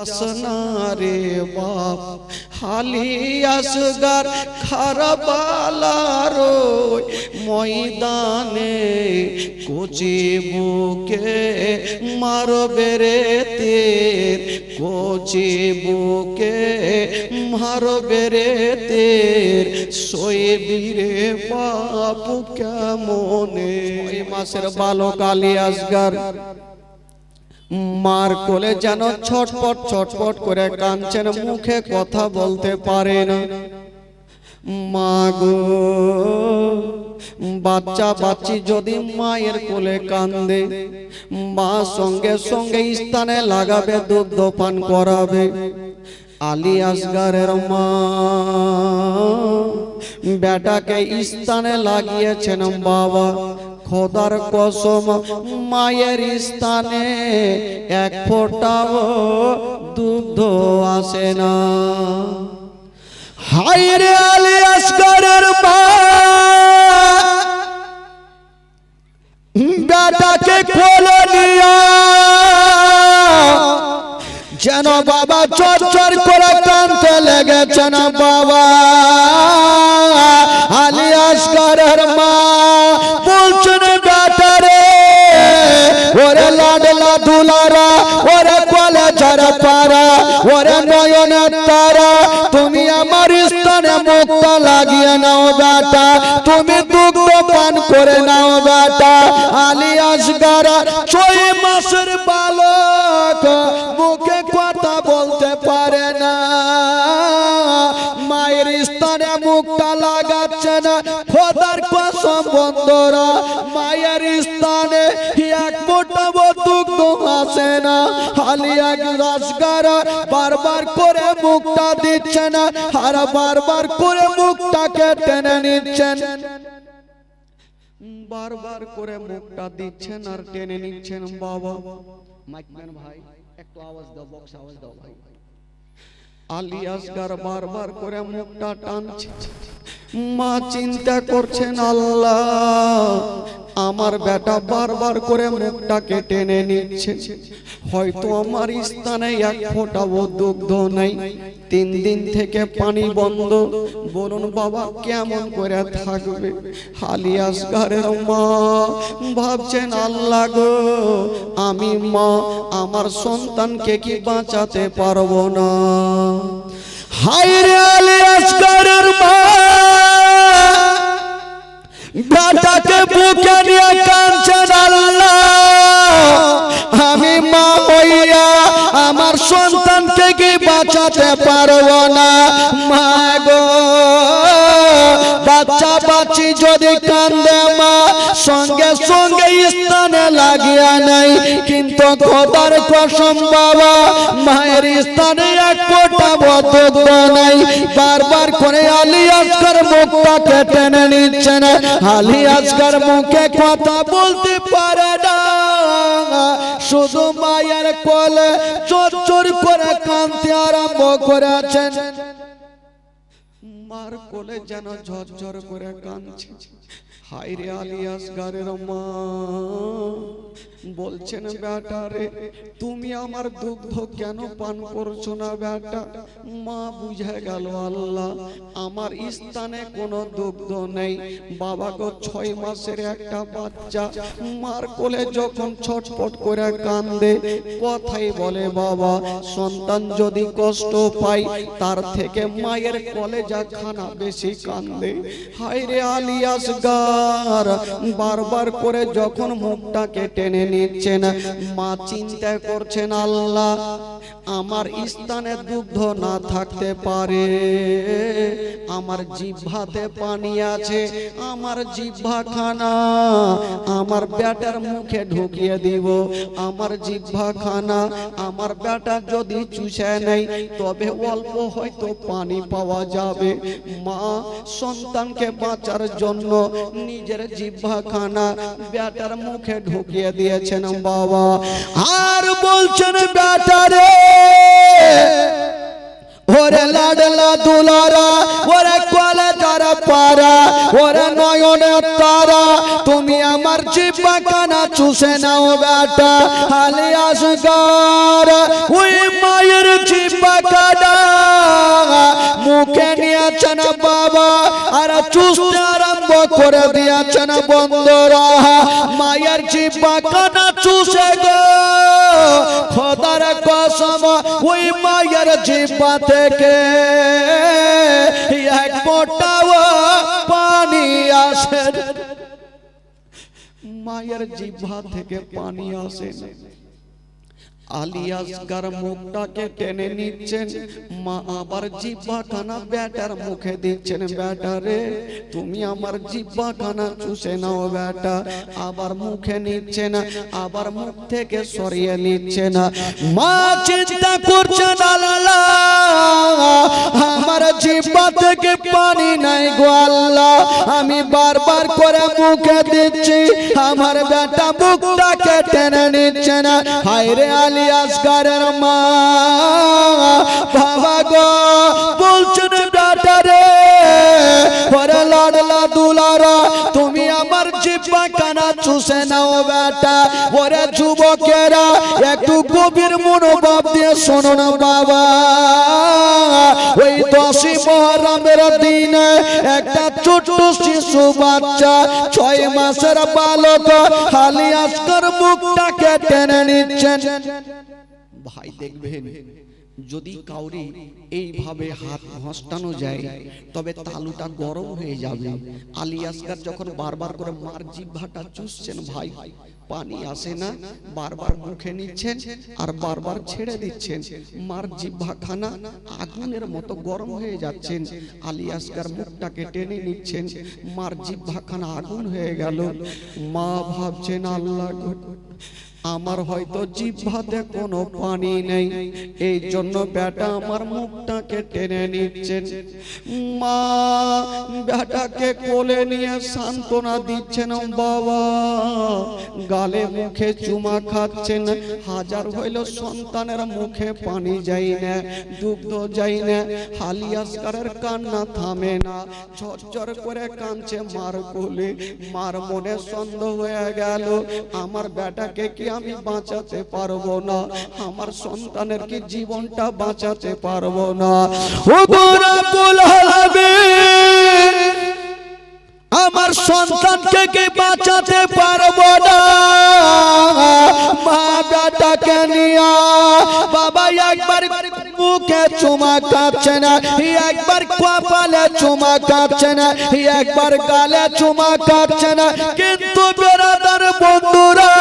আসনারে বাপ হালি আসগার খারাপালার ময়দানে কোচি বুকে মারবে রে তের কোচি বুকে মারবে রে তের সইবি রে বাপ কেমনে। ওই মাসের বালক আলী আসগার মার কোলে যেন ছটপট ছটপট করে কাঁদছেন, মুখে কথা বলতে পারে না। মা গো, বাচ্চা বাচ্চি যদি মায়ের কোলে কান্দে, মা সঙ্গে সঙ্গে স্থানে লাগাবে, দুগ্ধ পান করাবে। আলী আসগারের মা বেটাকে স্থানে লাগিয়েছেন। বাবা খোদার কসম, মায়ের স্থানে এক ফোঁটাও দুগ্ধ আসে না। হায়রে আলী আসগারের মা বেটাকে কোলে নিয়া যেন বাবা চর চর করে কাঁদতে লেগেছেন। বাবা আলী আসগারের মা বলছেন, বেটারে ওরে লাডলা দুলারা, ওরে কলেজার পারা, ওরে নয়নের তারা, তুমি আমার স্থানে মুখটা লাগিয়ে নাও বেটা, তুমি দুগ্ধ পান করে নাও বেটা। আলী আসগার 6 মাসের বালক, মুখে কথা বলতে পারে না, মায়ের স্থানে মুখটা লাগাচ্ছে না। খোদার কসম বন্ধুরা, মায়ের স্থানে এক ফোঁটা দুগ্ধ আসে না। আলী আসগার বারবার করে মুখটা দিচ্ছে না, আর বারবার করে মুখটাকে টেনে নিচ্ছেন, বারবার করে মুখটা দিচ্ছেন আর টেনে নিচ্ছেন। বাবা মাইকম্যান ভাই একটু আওয়াজ দাও, বক্স আওয়াজ দাও ভাই। আলী আসগার বারবার করে মুখটা টানছে। মা চিন্তা করছেন, আল্লাহ আমার বেটা বারবার করে মুখটাকে টেনে নিচ্ছে, হয়তো আমার স্থানে এক ফোঁটাও দুগ্ধ নাই, 3 দিন থেকে পানি বন্ধ। বলুন বাবা কেমন করে থাকবে? আলী আসগারের মা ভাবছেন, আল্লাহ গো, আমি মা আমার সন্তানকে কি বাঁচাতে পারবো না? হায়রে আলী আসগারের মা বেটাকে বুকে নিয়ে কাঁদছেন, আল্লাহ আমি মা হইয়া আমার সন্তানকে কি বাঁচাতে পারবো না? মা গো, বাচ্চা বাচ্চি যদি কান্দে মা সঙ্গে সঙ্গে স্থানে লাগিয়া নাই, কিন্তু খোদার কসম বাবা মায়ের স্থানে এক ফোঁটা দুগ্ধ নাই। বারবার করে আলী আসগার মুখটাকে টেনে নিচ্ছেন। আলী আসগার মুখে কথা বলতে পারে না, শুধু মায়ের কোলে চোর চোর করে কাঁদতে আরম্ভ করেছেন। মার কোলে যেন ঝরঝর করে কাঁদছে। হায়রে আলী আসগারের মা বলছেন, বেটা রে তুমি আমার দুগ্ধ কেন পান করছো না বেটা? মা বুঝে গেল, আল্লাহ আমার স্থানে কোনো দুগ্ধ নেই। বাবা গো, 6 মাসের একটা বাচ্চা মার কোলে যখন ছটফট করে কান্দে, কথাই বলে বাবা সন্তান যদি কষ্ট পায় তার থেকে মায়ের কলেজা খানা বেশি কান্দে। হায়রে আলী আসগার বারবার করে যখন মুখটাকে টেনে নিচ্ছেন, মা চিন্তা করছেন, আল্লাহ আমার স্থানে দুগ্ধ না থাকতে পারে, আমার জিহ্বাতে পানি আছে, আমার জিহ্বা খানা আমার বেটার মুখে ঢুকিয়ে দিব। আমার জিহ্বা খানা আমার বেটা যদি চুষে নেয় তবে অল্প হয়তো পানি পাওয়া যাবে। মা সন্তানকে বাঁচার জন্য নিজের জিহ্বা খানা বেটার মুখে ঢুকিয়ে দিয়েছেন বাবা। আর বলছেন, বেটারে ওরে লাডলা দুলারা, ওরে কলেজার পারা, ওরে নয়নের তারা, তুমি আমার জিহ্বা খানা চুষে নাও বেটা। আলী আসগার ওই মায়ের কাটা মুখে নিয়েছেন বাবা আর চুষতে আরম্ভ করে দিয়েছেন বন্ধুরা। মায়ের জিহ্বা কানা চুষে গো খোদার কসম ওই মায়ের জিহ্বা থেকে এক ফোঁটাও পানি আসে, মায়ের জিহ্বা থেকে পানি আসে। আলী আসগার মুখটাকে টেনে নিচ্ছেন, মা আবার জিহ্বা খানা বেটার মুখে দিচ্ছেন, বেটা রে তুমি আমার জিহ্বা খানা চুষে নাও বেটা। আবার মুখে নিচ্ছে না, আবার মুখ থেকে সরিয়ে নিচ্ছে না। মা চিন্তা করছেন আল্লাহ আমার জিহ্বা থেকে পানি নাই গো আল্লাহ, আমি বারবার করে মুখে দিচ্ছি আমার বেটা মুখটাকে টেনে নিচ্ছে না। হায় রে আলী আসগারের মা বাবা গো বলছেন বেটা রে ওরে লাডলা দুলারা তুমি আমার জিহ্বা কানা চুষে নাও বেটা। ওরে যুবকেরা একটু গভীর মনোভাব দিয়ে শোনো না বাবা। ওই 10ই মুহররমের দিনে একটা ছোট শিশু বাচ্চা 6 মাসের বালক আলী আসগার মুখটাকে টেনে নিচ্ছেন। ভাই দেখবেন যদি কাউরি এইভাবে হাত ঘষটানো যায় তবে তালুটা গরম হয়ে যাবে। আলী আসগার যখন বারবার করে মার জিহ্বাটা চুষছেন ভাই পানি আসে না, বারবার মুখে নিচ্ছেন আর বারবার ছেড়ে দিচ্ছেন, মার জিহ্বাখানা আগুনের মতো গরম হয়ে যাচ্ছেন। আলী আসগার মুখটাকে টেনে নিচ্ছেন, মার জিহ্বাখানা আগুন হয়ে গেল। মা ভাবছেন আল্লাহ আমার হয়তো জিহ্বাতে কোনো পানি নেই, এই জন্য বেটা আমার মুখটাকে টেনে নিচ্ছেন। মা বেটাকে কোলে নিয়ে সান্ত্বনা দিচ্ছেন, বাবা গালে মুখে চুমা খাচ্ছেন। হাজার হইল সন্তানের মুখে পানি যায় না, দুগ্ধ যায় না, আলী আসগারের কান্না থামে না, ঝরঝর করে কাঁদছে মার কোলে। মার মনে সন্দেহ হয়ে গেল আমার বেটাকে কি আমি বাঁচাতে পারবো না, আমার সন্তানের কি জীবনটা বাঁচাতে পারবো না। ও রব্বুল আলামিন আমার সন্তানকে কি বাঁচাতে পারবো না। মা বেটাকে নিয়া বাবা একবার মুখে চুমা খাচ্ছে না, একবার কপালে চুমা খাচ্ছে না, একবার গালে চুমা খাচ্ছে না। কিন্তু বেরাদার বন্ধুরা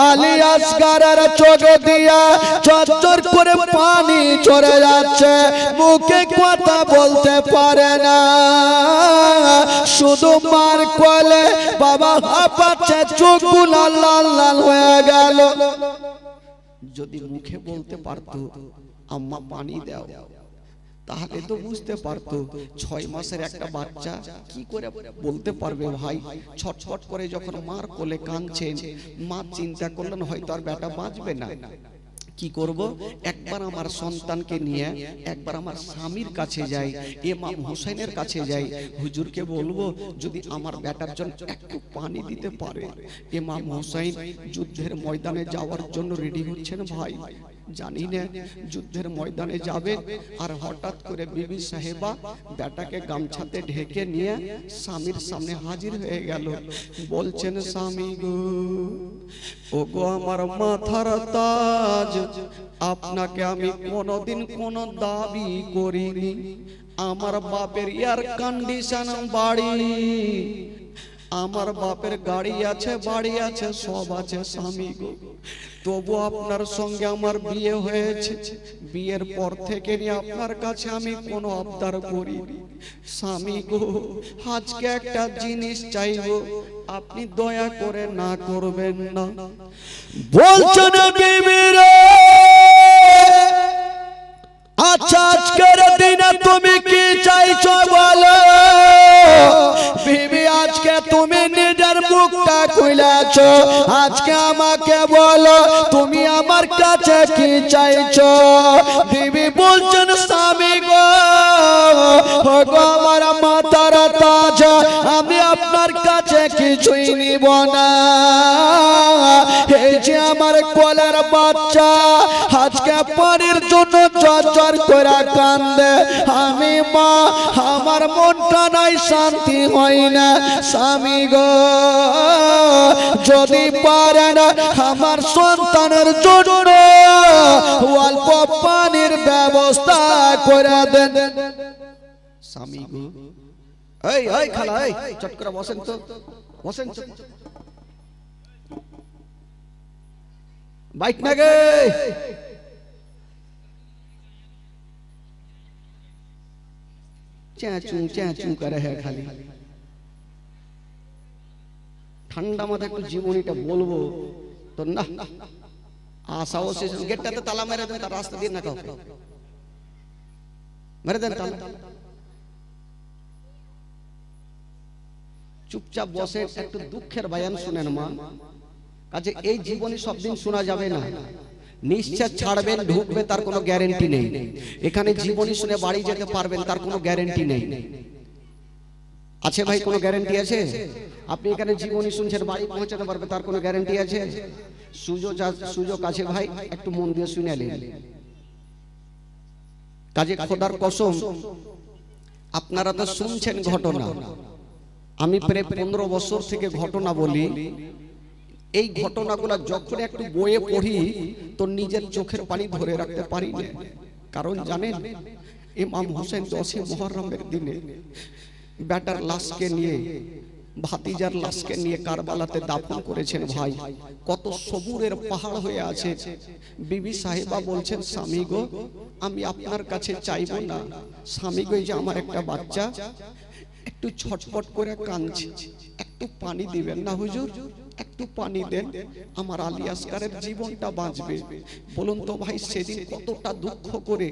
আলী আসগারের চোখ দিয়া চরচর করে পানি ঝরে যাচ্ছে, মুখে কথা বলতে পারে না, শুধু মার কোলে বাবা হাঁপাচ্ছে, চোখগুলো লাল লাল হয়ে গেল। যদি মুখে বলতে পারতো আম্মা পানি দাও তাহলে তো বুঝতে পারতো। 6 মাসের একটা বাচ্চা কি করে বলতে পারবে ভাই। ছটফট করে যখন মার কোলে কাঁদছেন, মা চিন্তা করলেন হয়তো আর বেটা বাঁচবে না, কি করব, একবার আমার সন্তানকে নিয়ে একবার আমার স্বামীর কাছে যাই, ইমাম হুসাইনের কাছে যাই, হুজুরকে বলবো যদি আমার বেটার জন্য একটু পানি দিতে পারে। ইমাম হুসাইন যুদ্ধের ময়দানে যাওয়ার জন্য রেডি হচ্ছেন ভাই। জানি না যুদ্ধের ময়দানে যাবে আর হঠাৎ করে বিবি সাহেবা বেটাকে গামছাতে ঢেকে নিয়ে স্বামীর সামনে হাজির হয়ে গেল। বলছেন স্বামী গো, ও গো আমার মাথার তাজ, আপনাকে আমি কোনোদিন কোনো দাবি করিনি। আমার বাপের এয়ার কন্ডিশন বাড়ি, আমার বাপের গাড়ি আছে, বাড়ি আছে, সব আছে স্বামী গো, তবু আপনার সঙ্গে আমার বিয়ে হয়েছে। বিয়ের পর থেকে নিয়ে আপনার কাছে আমি কোনো আবদার করিনি। স্বামী গো আজকে একটা জিনিস চাইবো, আপনি দয়া করে না করবেন না। বলছেন বিবি রে আচ্ছা আজকের দিনে তুমি কি চাইছো বলো। বিবি আজকে তুমি নিজের মুখটা খুলেছো, আজকে আমাকে বলো তুমি আমার কাছে কি চাইছো। বিবি বলছেন স্বামী গো, আমার মাথার তাজ, আমি আপনার কাছে কিছুই নিব না। এই হয়েছে আমার কোলের বাচ্চা, আজকে পানির জন্য চর করে কান্দে। আমি মা, আমার মনটা নাই শান্তি হয় না। স্বামী গো, যদি পারে না আমার সন্তানের জন্য অল্প পানির ব্যবস্থা করে দেন। স্বামী গো, এই এই খালা, এই চট করে বসেন তো, বসেন। বাইক না গে, চেঁচু করে হ্যাঁ খালি। ঠান্ডা মাথায় একটু জীবনীটা বলবো তো না, আশাও শেষ। গেটটাতে তালা মেরে দেন, তার রাস্তা দিয়ে না কাউকে মেরে দেন তালা। চুপচাপ বসে একটু দুঃখের বয়ান শুনেন মা। কাজে এই জীবনী সব দিন শোনা যাবে না, নিশ্চয় ছাড়বেন ঢুকবে তার কোনো গ্যারেন্টি নেই। এখানে জীবনী শুনে বাড়ি যেতে পারবেন তার কোনো গ্যারেন্টি নেই। আছে ভাই, কোনো গ্যারেন্টি আছে? আপনি এখানে জীবনী শুনছেন বাড়ি পৌঁছাতে পারবে তার কোনো গ্যারেন্টি আছে? সুযোগ আছে ভাই, একটু মন দিয়ে শুনে নিন। কাজে খোদার কসম, আপনারা তো শুনছেন ঘটনা, আমি প্রায় 15 বছর থেকে ঘটনা বলি। এই ঘটনাগুলো যখন একটু বইয়ে পড়ি তো নিজের চোখের পানি ধরে রাখতে পারি না। কারণ জানেন, ইমাম হোসেন 10 মুহররমের দিনে বেটার লাশকে নিয়ে, ভাতিজার লাশকে নিয়ে কারবালাতে দাফন করেছেন। ভাই, কত সবুরের পাহাড় হয়ে আছে। বিবি সাহেবা বলছেন, স্বামী গো, আমি আপনার কাছে চাইবো না। স্বামী গো, যে আমার একটা বাচ্চা একটু ছটফট করে কাঁদছে, একটু পানি দিবেন না হুজুর? একটু পানি দেন, আমার আলী আসকারের জীবনটা বাঁচবে। বলুন তো ভাই, সেদিন কতটা দুঃখ করে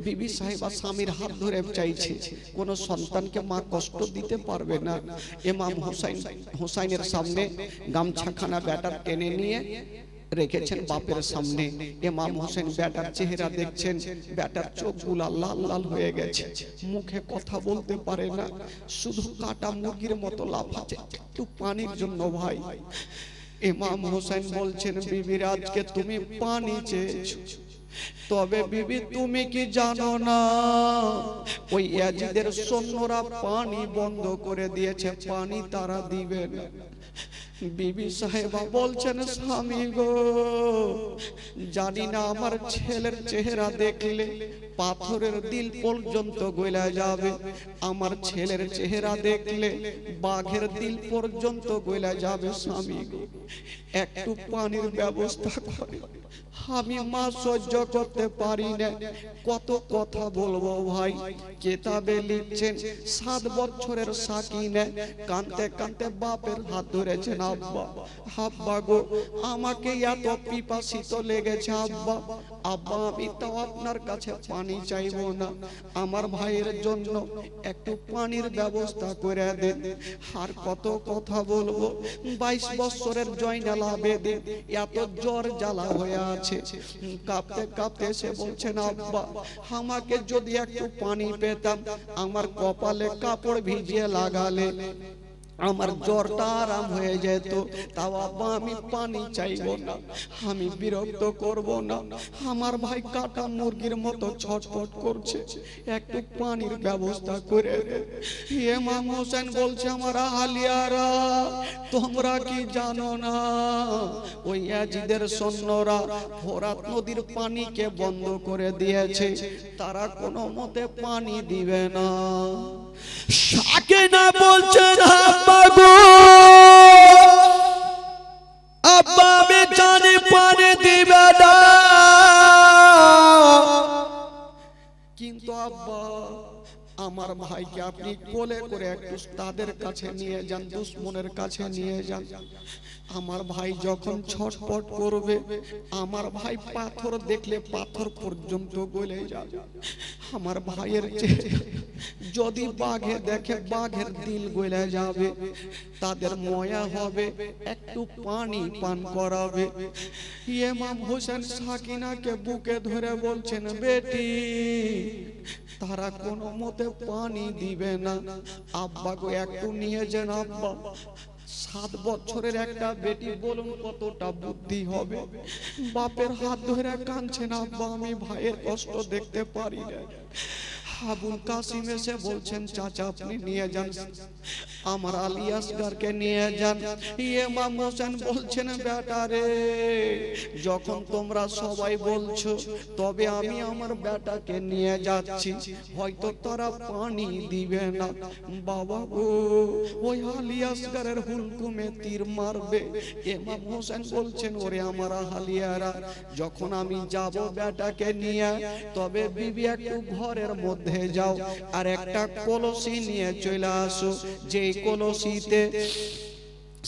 বিবি সাহেবা স্বামীর হাত ধরে চাইছে। কোন সন্তানকে মা কষ্ট দিতে পারবে না। ইমাম হোসাইনের সামনে গামছাখানা ব্যাটার টেনে নিয়ে রেখেছেন বাপের সামনে। ইমাম হোসেন ব্যাটার চেহারা দেখছেন, ব্যাটার চোখগুলো লাল লাল হয়ে গেছে, মুখে কথা বলতে পারে না, শুধু কাটা মুরগির মতো লাফাচ্ছে একটু পানির জন্য। ভাই, ইমাম হোসেন বলছেন, বিবির আজকে তুমি পানি চেয়েছো, তবে বিবি তুমি কি জানো না, ওই ইয়াজিদের সৈন্যরা পানি বন্ধ করে দিয়েছে, পানি তারা দিবে না। বিবি সাহেবা বলছেন, স্বামী গো, জানি না আমার ছেলের চেহারা দেখলে পাথরের দিল পর্যন্ত গলে যাবে, আমার ছেলের চেহারা দেখলে বাঘের দিল পর্যন্ত গলে যাবে। স্বামী গো, একটু পানির ব্যবস্থা করে, আমি মা সহ্য করতে পারি না। কত কথা বলবো ভাই। কিতাবে লিখছেন, 7 বছরের সাকিনা কাঁদতে কাঁদতে বাপের হাত ধরেছেন, আব্বা আব্বা গো, আমাকে এত পিপাসিত লেগেছে আব্বা, আব্বা আমি তো আপনার কাছে পানি চাইবো না, আমার ভাইয়ের জন্য একটু পানির ব্যবস্থা করে দেন। আর কত কথা বলবো। 22 বছরের জয়নাল আবেদিন এত জ্বর জ্বালা হয়ে আছে, কাঁপতে কাঁপতে সে বলছেন, আব্বা আমাকে যদি একটু পানি পেতাম, আমার কপালে কাপড় ভিজিয়ে লাগালে আমার জ্বরটা আরাম হয়ে যেত। তাও আব্বা আমি পানি চাইবো না, আমি বিরক্ত করব না, আমার ভাই কাটা মুরগির মতো ছটফট করছে, একটু পানির ব্যবস্থা করে দে। ইমাম হোসেন বলছে, আমার আহলিয়ারা তোমরা কি জানো না, ওই ইয়াজিদের সৈন্যরা ফোরাত নদীর পানিকে বন্ধ করে দিয়েছে, তারা কোনো মতে পানি দিবে না। সাকিনা বলছেন, আব্বা গো, আব্বা আমি জানি পানি দিবে না, কিন্তু আব্বা আমার ভাইকে আপনি কোলে করে একটু তাদের কাছে নিয়ে যান, দুশ্মনের কাছে নিয়ে যান। আমার ভাই যখন ছটফট করবে, আমার ভাই পাথর দেখলে পাথর পর্যন্ত গলে যাবে। আমার ভাইয়ের যদি বাঘে দেখে বাঘের দিল গলে যাবে, তাদের ময়া হবে, একটু পানি পান করাবে। ইমাম হোসেন সাকিনাকে বুকে ধরে বলছেন, বেটি তারা কোনো মতে পানি দিবে না, আব্বা গো একটু নিয়ে যান আব্বা, 7 বছরের একটা বেটি, বলুন কতটা বুদ্ধি হবে। বাপের হাত ধরে কাঁদছেন, আব্বা আমি ভাইয়ের কষ্ট দেখতে পারি না। আবুল কাসিম এসে বলছেন, চাচা আপনি নিয়ে যান, আমার আলী আসগরকে নিয়ে যান। ইমাম হোসেন বলছেন, বেটা রে যখন তোমরা সবাই বলছো তবে আমি আমার বেটাকে নিয়ে যাচ্ছি, হয়তো তারা পানি দিবে না। বাবা গো, ওই আলী আসগরের হুলকুমে তীর মারবে। ইমাম হোসেন বলছেন, ওরে আমার আহলিয়ারা, যখন আমি যাব বেটাকে নিয়ে, তবে বিবি একটু ঘরের মধ্যে যাও আর একটা কলসি নিয়ে চলে আসো, যে কলসিতে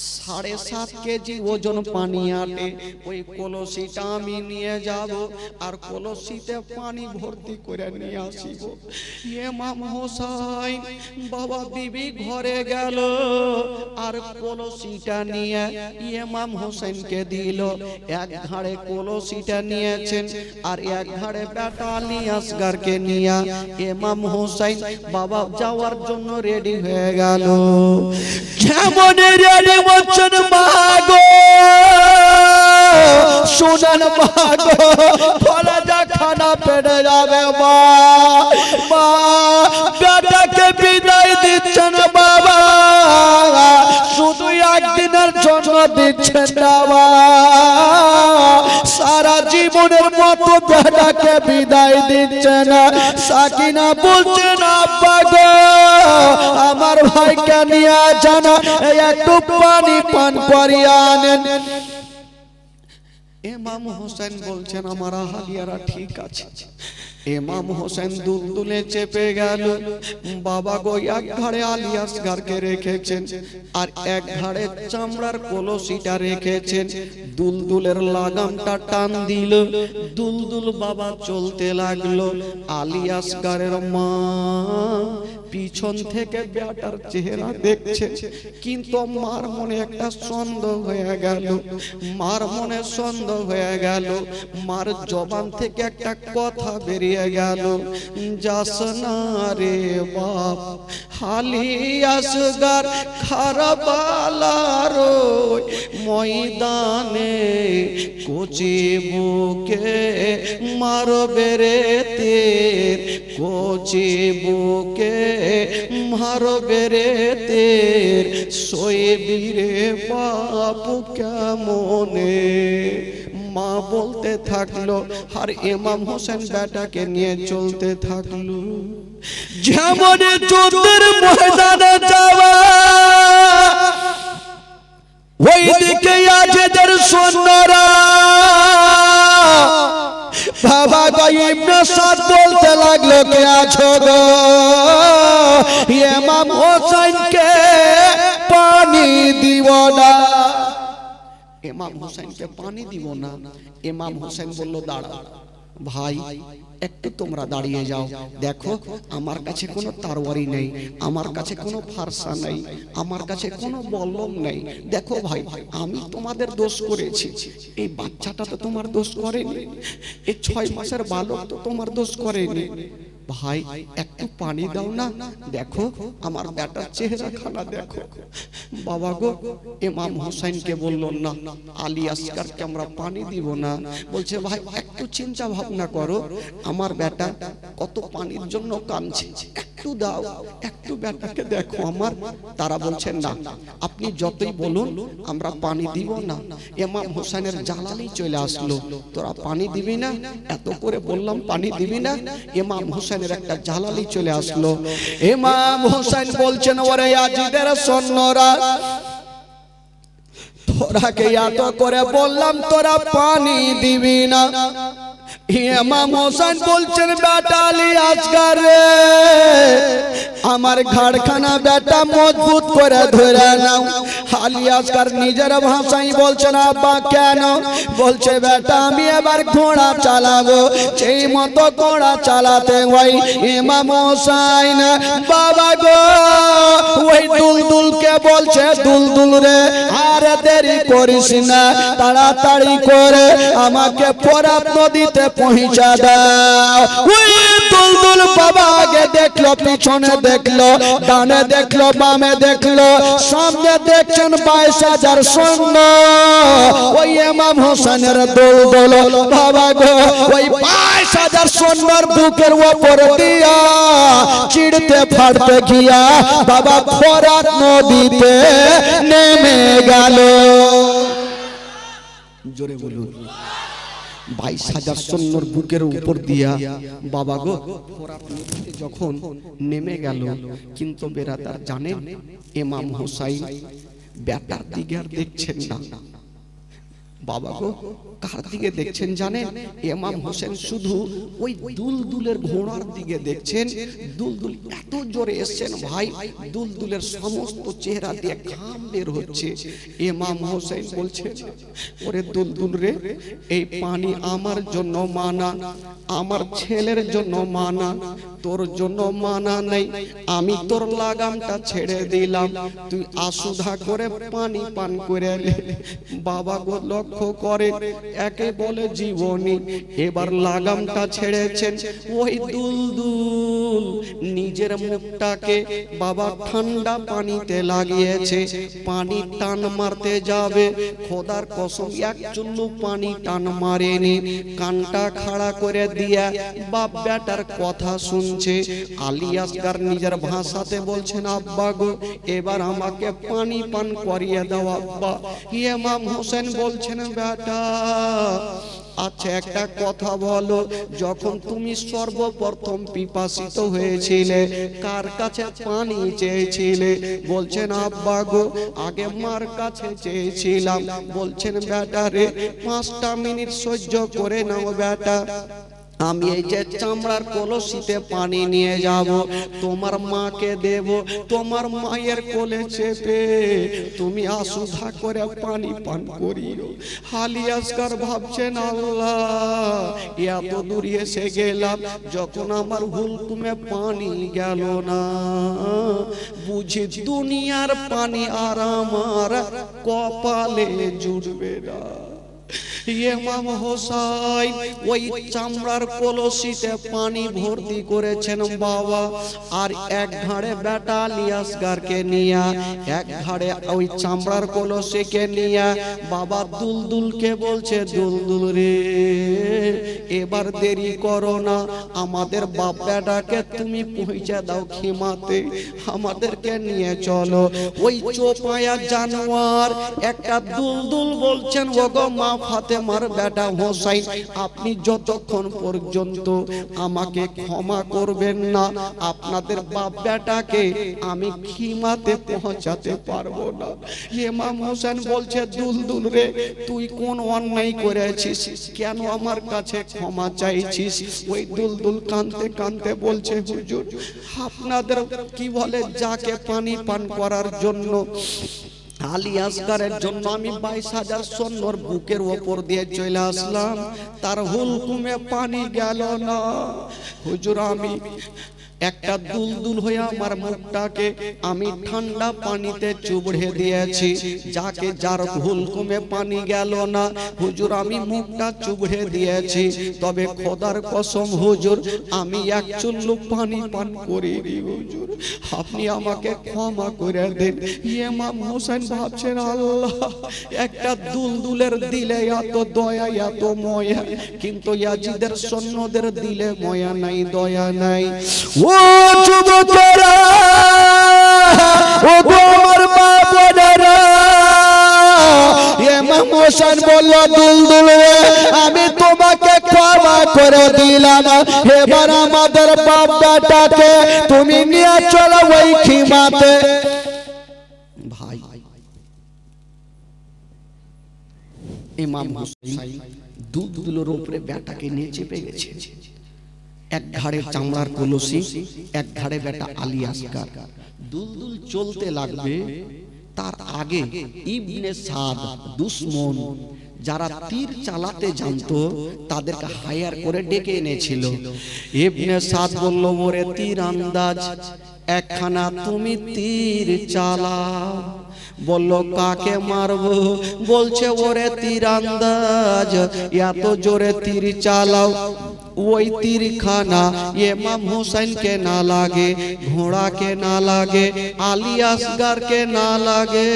7.5 কেজি ওজন পানি আটে, ওই কলসিটা আমি নিয়ে যাব আর কলসিতে পানি ভর্তি করে নিয়ে আসিব। ইমাম হোসেন বাবা বিবি ঘরে গেল আর কলসিটা নিয়ে ইমাম হোসেনকে দিল। এক ঘাড়ে কলসিটা নিয়েছেন আর এক ঘাড়ে বেটা আলী আসগরকে নিয়ে ইমাম হোসেন বাবা যাওয়ার জন্য রেডি হয়ে গেল। যেমন রেডি বলছেন, মাগো শুনেন মাগো, ফলে যা খানা পেড়ে যাবে মা, মা বেটাকে বিদায় দিচ্ছেন বাবা, শুধু একদিনের জন্য দিচ্ছেন না মা, সারা জীবনের মতো বেটাকে বিদায় দিচ্ছেন। সাকিনা বলছেন, আব্বা গো আমার ভাইকে নিয়ে যান, একটু পানি পান করিয়ে আনেন। ইমাম হোসেন বলছেন, আমার আহলিয়ারা ঠিক আছে। ইমাম হোসেন দুলদুলে চেপে গেল। বাবা গো এক ঘাড়ে আলী আসগরকে রেখেছেন আর এক ঘাড়ে চামড়ার কলসিটা রেখেছেন। দুলদুলের লাগামটা টান দিল, দুলদুল বাবা চলতে লাগলো। আলী আসগরের মা পিছন থেকে বেটার চেহারা দেখছে, কিন্তু মার মনে একটা সন্দেহ হয়ে গেল, মার মনে সন্দেহ হয়ে গেল। মার জবান থেকে একটা কথা বেরিয়ে গেল, যাস না রে বাপ, আলী আসগর কারবালার ময়দানে কোচি বুকে মারবে রে তের, কোচি বুকে মারবে রে তের, সইবি রে বাপ কেমনে। মা বলতে থাকলো আর ইমাম হোসেন বেটাকে নিয়ে চলতে থাকলো। যেমন যুদ্ধের ময়দানে যাওয়া, ওইদিকে আজেদের সৈন্যরা বাবা গো ইবনে সাদ বলতে লাগলো, কে আছো গো? ইমাম হোসেনকে পানি দিব না, ইমাম হোসেনকে পানি দিব না। ইমাম হোসেন বলল, দাঁড়া ভাই, একটু তোমরা দাঁড়িয়ে যাও, দেখো আমার কাছে কোনো তরবারি নেই, আমার কাছে কোনো ফারসা নেই, আমার কাছে কোনো বল্লম নেই। দেখো ভাই, আমি তোমাদের দোষ করেছি, এই বাচ্চাটা তো তোমার দোষ করেনি, এই 6 মাসের বালক তো তোমার দোষ করেনি। ভাই একটু পানি দাও না, দেখো আমার বেটার চেহারা খানা দেখো। বাবা গো ইমাম হোসেনকে বলল, না আলী আসগরকে আমরা পানি দিব না। বলছে, ভাই একটু চিন্তা ভাবনা করো, আমার বেটা কত পানির জন্য কাঁদছে, একটু দাও, একটু বেটাকে দেখো আমার। তারা বলছেন, না আপনি যতই বলুন আমরা পানি দিব না। ইমাম হোসেনের জালালি চলে আসলো, তোরা পানি দিবি না? এত করে বললাম পানি দিবি না? ইমাম হোসেনের একটা জালালি চলে আসলো। ইমাম হোসেন বলছেন, ওরে আজিদের সৈন্যরা, তোরাকে এত করে বললাম তোরা পানি দিবি না। ইমাম হোসেন বলছেন, বেটা আলী আসগর রে, আমার ঘাড়খানা বেটা মজবুত করে ধরে নাও। আলী আসগর নিজের ভাষায় বলছেন, আব্বা কেন? বলছে, বেটা আমি এবার ঘোড়া চালাবো, সেই মতো ঘোড়া চালাতে হয়। ইমাম হোসেন বাবা গো ওই দুলদুলকে বলছে, দুলদুল রে আর দেরি করিস না, তাড়াতাড়ি করে আমাকে ফোরাত নদীতে পৌঁছা দাও। ওই দুলদুল বাবা আগে দেখলো, পিছনে দেখলো, ডানে দেখলো, বামে দেখলো, সামনে দেখছে দেখছেন 22,000 সৈন্য ওই ইমাম হোসেনের দল দল বাবা গো ওই 22,000 সৈন্যর বুকের উপর দিয়া চিড়তে ফাড়তে গিয়া বাবা ফোরাত নদীতে নেমে গেল। জোরে বলুন 22,000 সৈন্যর বুকের উপর দিয়া বাবা গো ফোরাত নদীতে যখন নেমে গেল। কিন্তু বেরাদার জানেন ইমাম হোসাইন বেটার দিকে আর দেখছেন না। বাবা গো কার দিকে দেখছেন জানেন? ইমাম হোসেন শুধু ওই দুলদুলের ঘোড়ার দিকে দেখছেন। দুলদুল এত জোরে এসেছেন ভাই, দুলদুলের সমস্ত চেহারা দিয়ে ঘাম বের হচ্ছে। ইমাম হোসেন বলছেন ওরে দুলদুল রে, এই পানি আমার জন্য মানা, আমার ছেলের জন্য মানা, তোর জন্য মানা নেই। আমি তোর লাগামটা ছেড়ে দিলাম, তুই আসুধা করে পানি পান করে নে। বাবা গো লক্ষ্য করে একে বলে জীবনী, এবার লাগামটা ছেড়েছেন। ওই দুলদুল নিজের মুখটাকে বাবা ঠান্ডা পানিতে লাগিয়েছে। পানি টান মারতে যাবে, খোদার কসম এক চুল্লু পানি টান মারেনি। কানটা খাড়া করে দিয়া বাপ বেটার কথা শুনছে। আলী আসগার নিজের ভাষাতে বলছেন আব্বা গো এবার আমাকে পানি পান করিয়ে দাও আব্বা। ইমাম হোসেন বলছেন বেটা আচ্ছা একটা কথা বলো, যখন তুমি সর্বপ্রথম পিপাসিত হয়েছিলে কার কাছে পানি চেয়েছিলে? বলছেন আব্বা গো আগে মার কাছে চেয়েছিলাম। বলছেন বেটা রে 5টা মিনিট সহ্য করে নাও বেটা, আমি এই যে চামড়ার কলসিতে পানি নিয়ে যাব, তোমার মাকে দেব, তোমার মায়ের কোলে চেপে তুমি আসুধা করে পানি পান করিও। আলী আসগার ভাবছেন আল্লাহ এত দূর এসে গেলাম, যখন আমার হুলকুমে পানি গেল না, বুঝি দুনিয়ার পানি আর আমার কপালে জুড়বে না। ইমাম হোসাইন ওই চামড়ার কলসিতে পানি ভর্তি করেছেন বাবা, আর এক ঘাড়ে বেটা আলী আসগারকে নিয়া, এক ঘাড়ে ওই চামড়ার কলসিকে নিয়া বাবা দুলদুলকে বলছে দুলদুল রে এবার দেরি করো না, আমাদের বাপ বেটাকে তুমি পৌঁছে দাও খিমাতে, আমাদেরকে নিয়ে চলো। ওই চোপায়া জানোয়ার একটা দুলদুল বলছেন ওগো মা ফাতেমার বেটা হোসাইন আপনি যতক্ষণ পর্যন্ত আমাকে ক্ষমা করবেন না আপনাদের বাপ বেটাকে আমি খিমাতে পৌঁছাতে পারবো না। ইমাম হোসেন বলছে দুলদুল রে তুই কোন অন্যায় করেছিস, কেন আমার কাছে ক্ষমা চাইছিস? ওই দুলদুল কাঁদতে কাঁদতে বলছে হুজুর আপনাদের কি বলে যাকে পানি পান করার জন্য আলী আসগারের জন্য আমি 22,000 সৈন্যর বুকের ওপর দিয়ে চলে আসলাম, তার হুলকুমে পানি গেল না। হুজুর আমি একটা দুলদুল হয়ে আমার মুখটাকে আমি ঠান্ডা পানিতে চুবড়ে দিয়েছি, যাকে যার হুলকুমে পানি গেল না হুজুর আমি মুখটা চুবড়ে দিয়েছি, তবে খোদার কসম হুজুর আমি এক চুল্লু পানি পান করিনি, হুজুর আপনি আমাকে ক্ষমা করে দেন। ইমাম হোসেন ভাবছেন আল্লাহ একটা দুলদুলের দিলে এত দয়া এত ময়া, কিন্তু ইয়াজিদের সৈন্যদের দিলে ময়া নাই দয়া নাই। ও যুবকেরা ও আমার মা বোনেরা, ইমাম হোসেন বলল দুলদুল আমি তোমাকে ক্ষমা করে দিলাম, এবার আমাদের বাপ বেটাকে তুমি নিয়ে চলো ওই খিমাতে। ভাই ইমাম হোসেন দুলদুলের উপরে বেটাকে নিয়ে চেপে গেছে, এক ঘাড়ে চামড়ার কলসি এক ঘাড়ে বেটা আলী আসগার। দুলদুল চলতে লাগবে, তার আগে ইবনে সাদ দুশমন যারা তীর চালাতে জানতো তাদেরকে হায়ার করে ডেকে এনেছিল। ইবনে সাদ বলল ওরে তীর আন্দাজ একখানা তুমি তীর চালাও। বলল কাকে মারবো? বলছে ওরে তীর আন্দাজ এত জোরে তীর চালাও ওই তীরখানা ইমাম হোসেনকে না লাগে, ঘোড়াকে না লাগে, আলী আসগারকে না লাগে,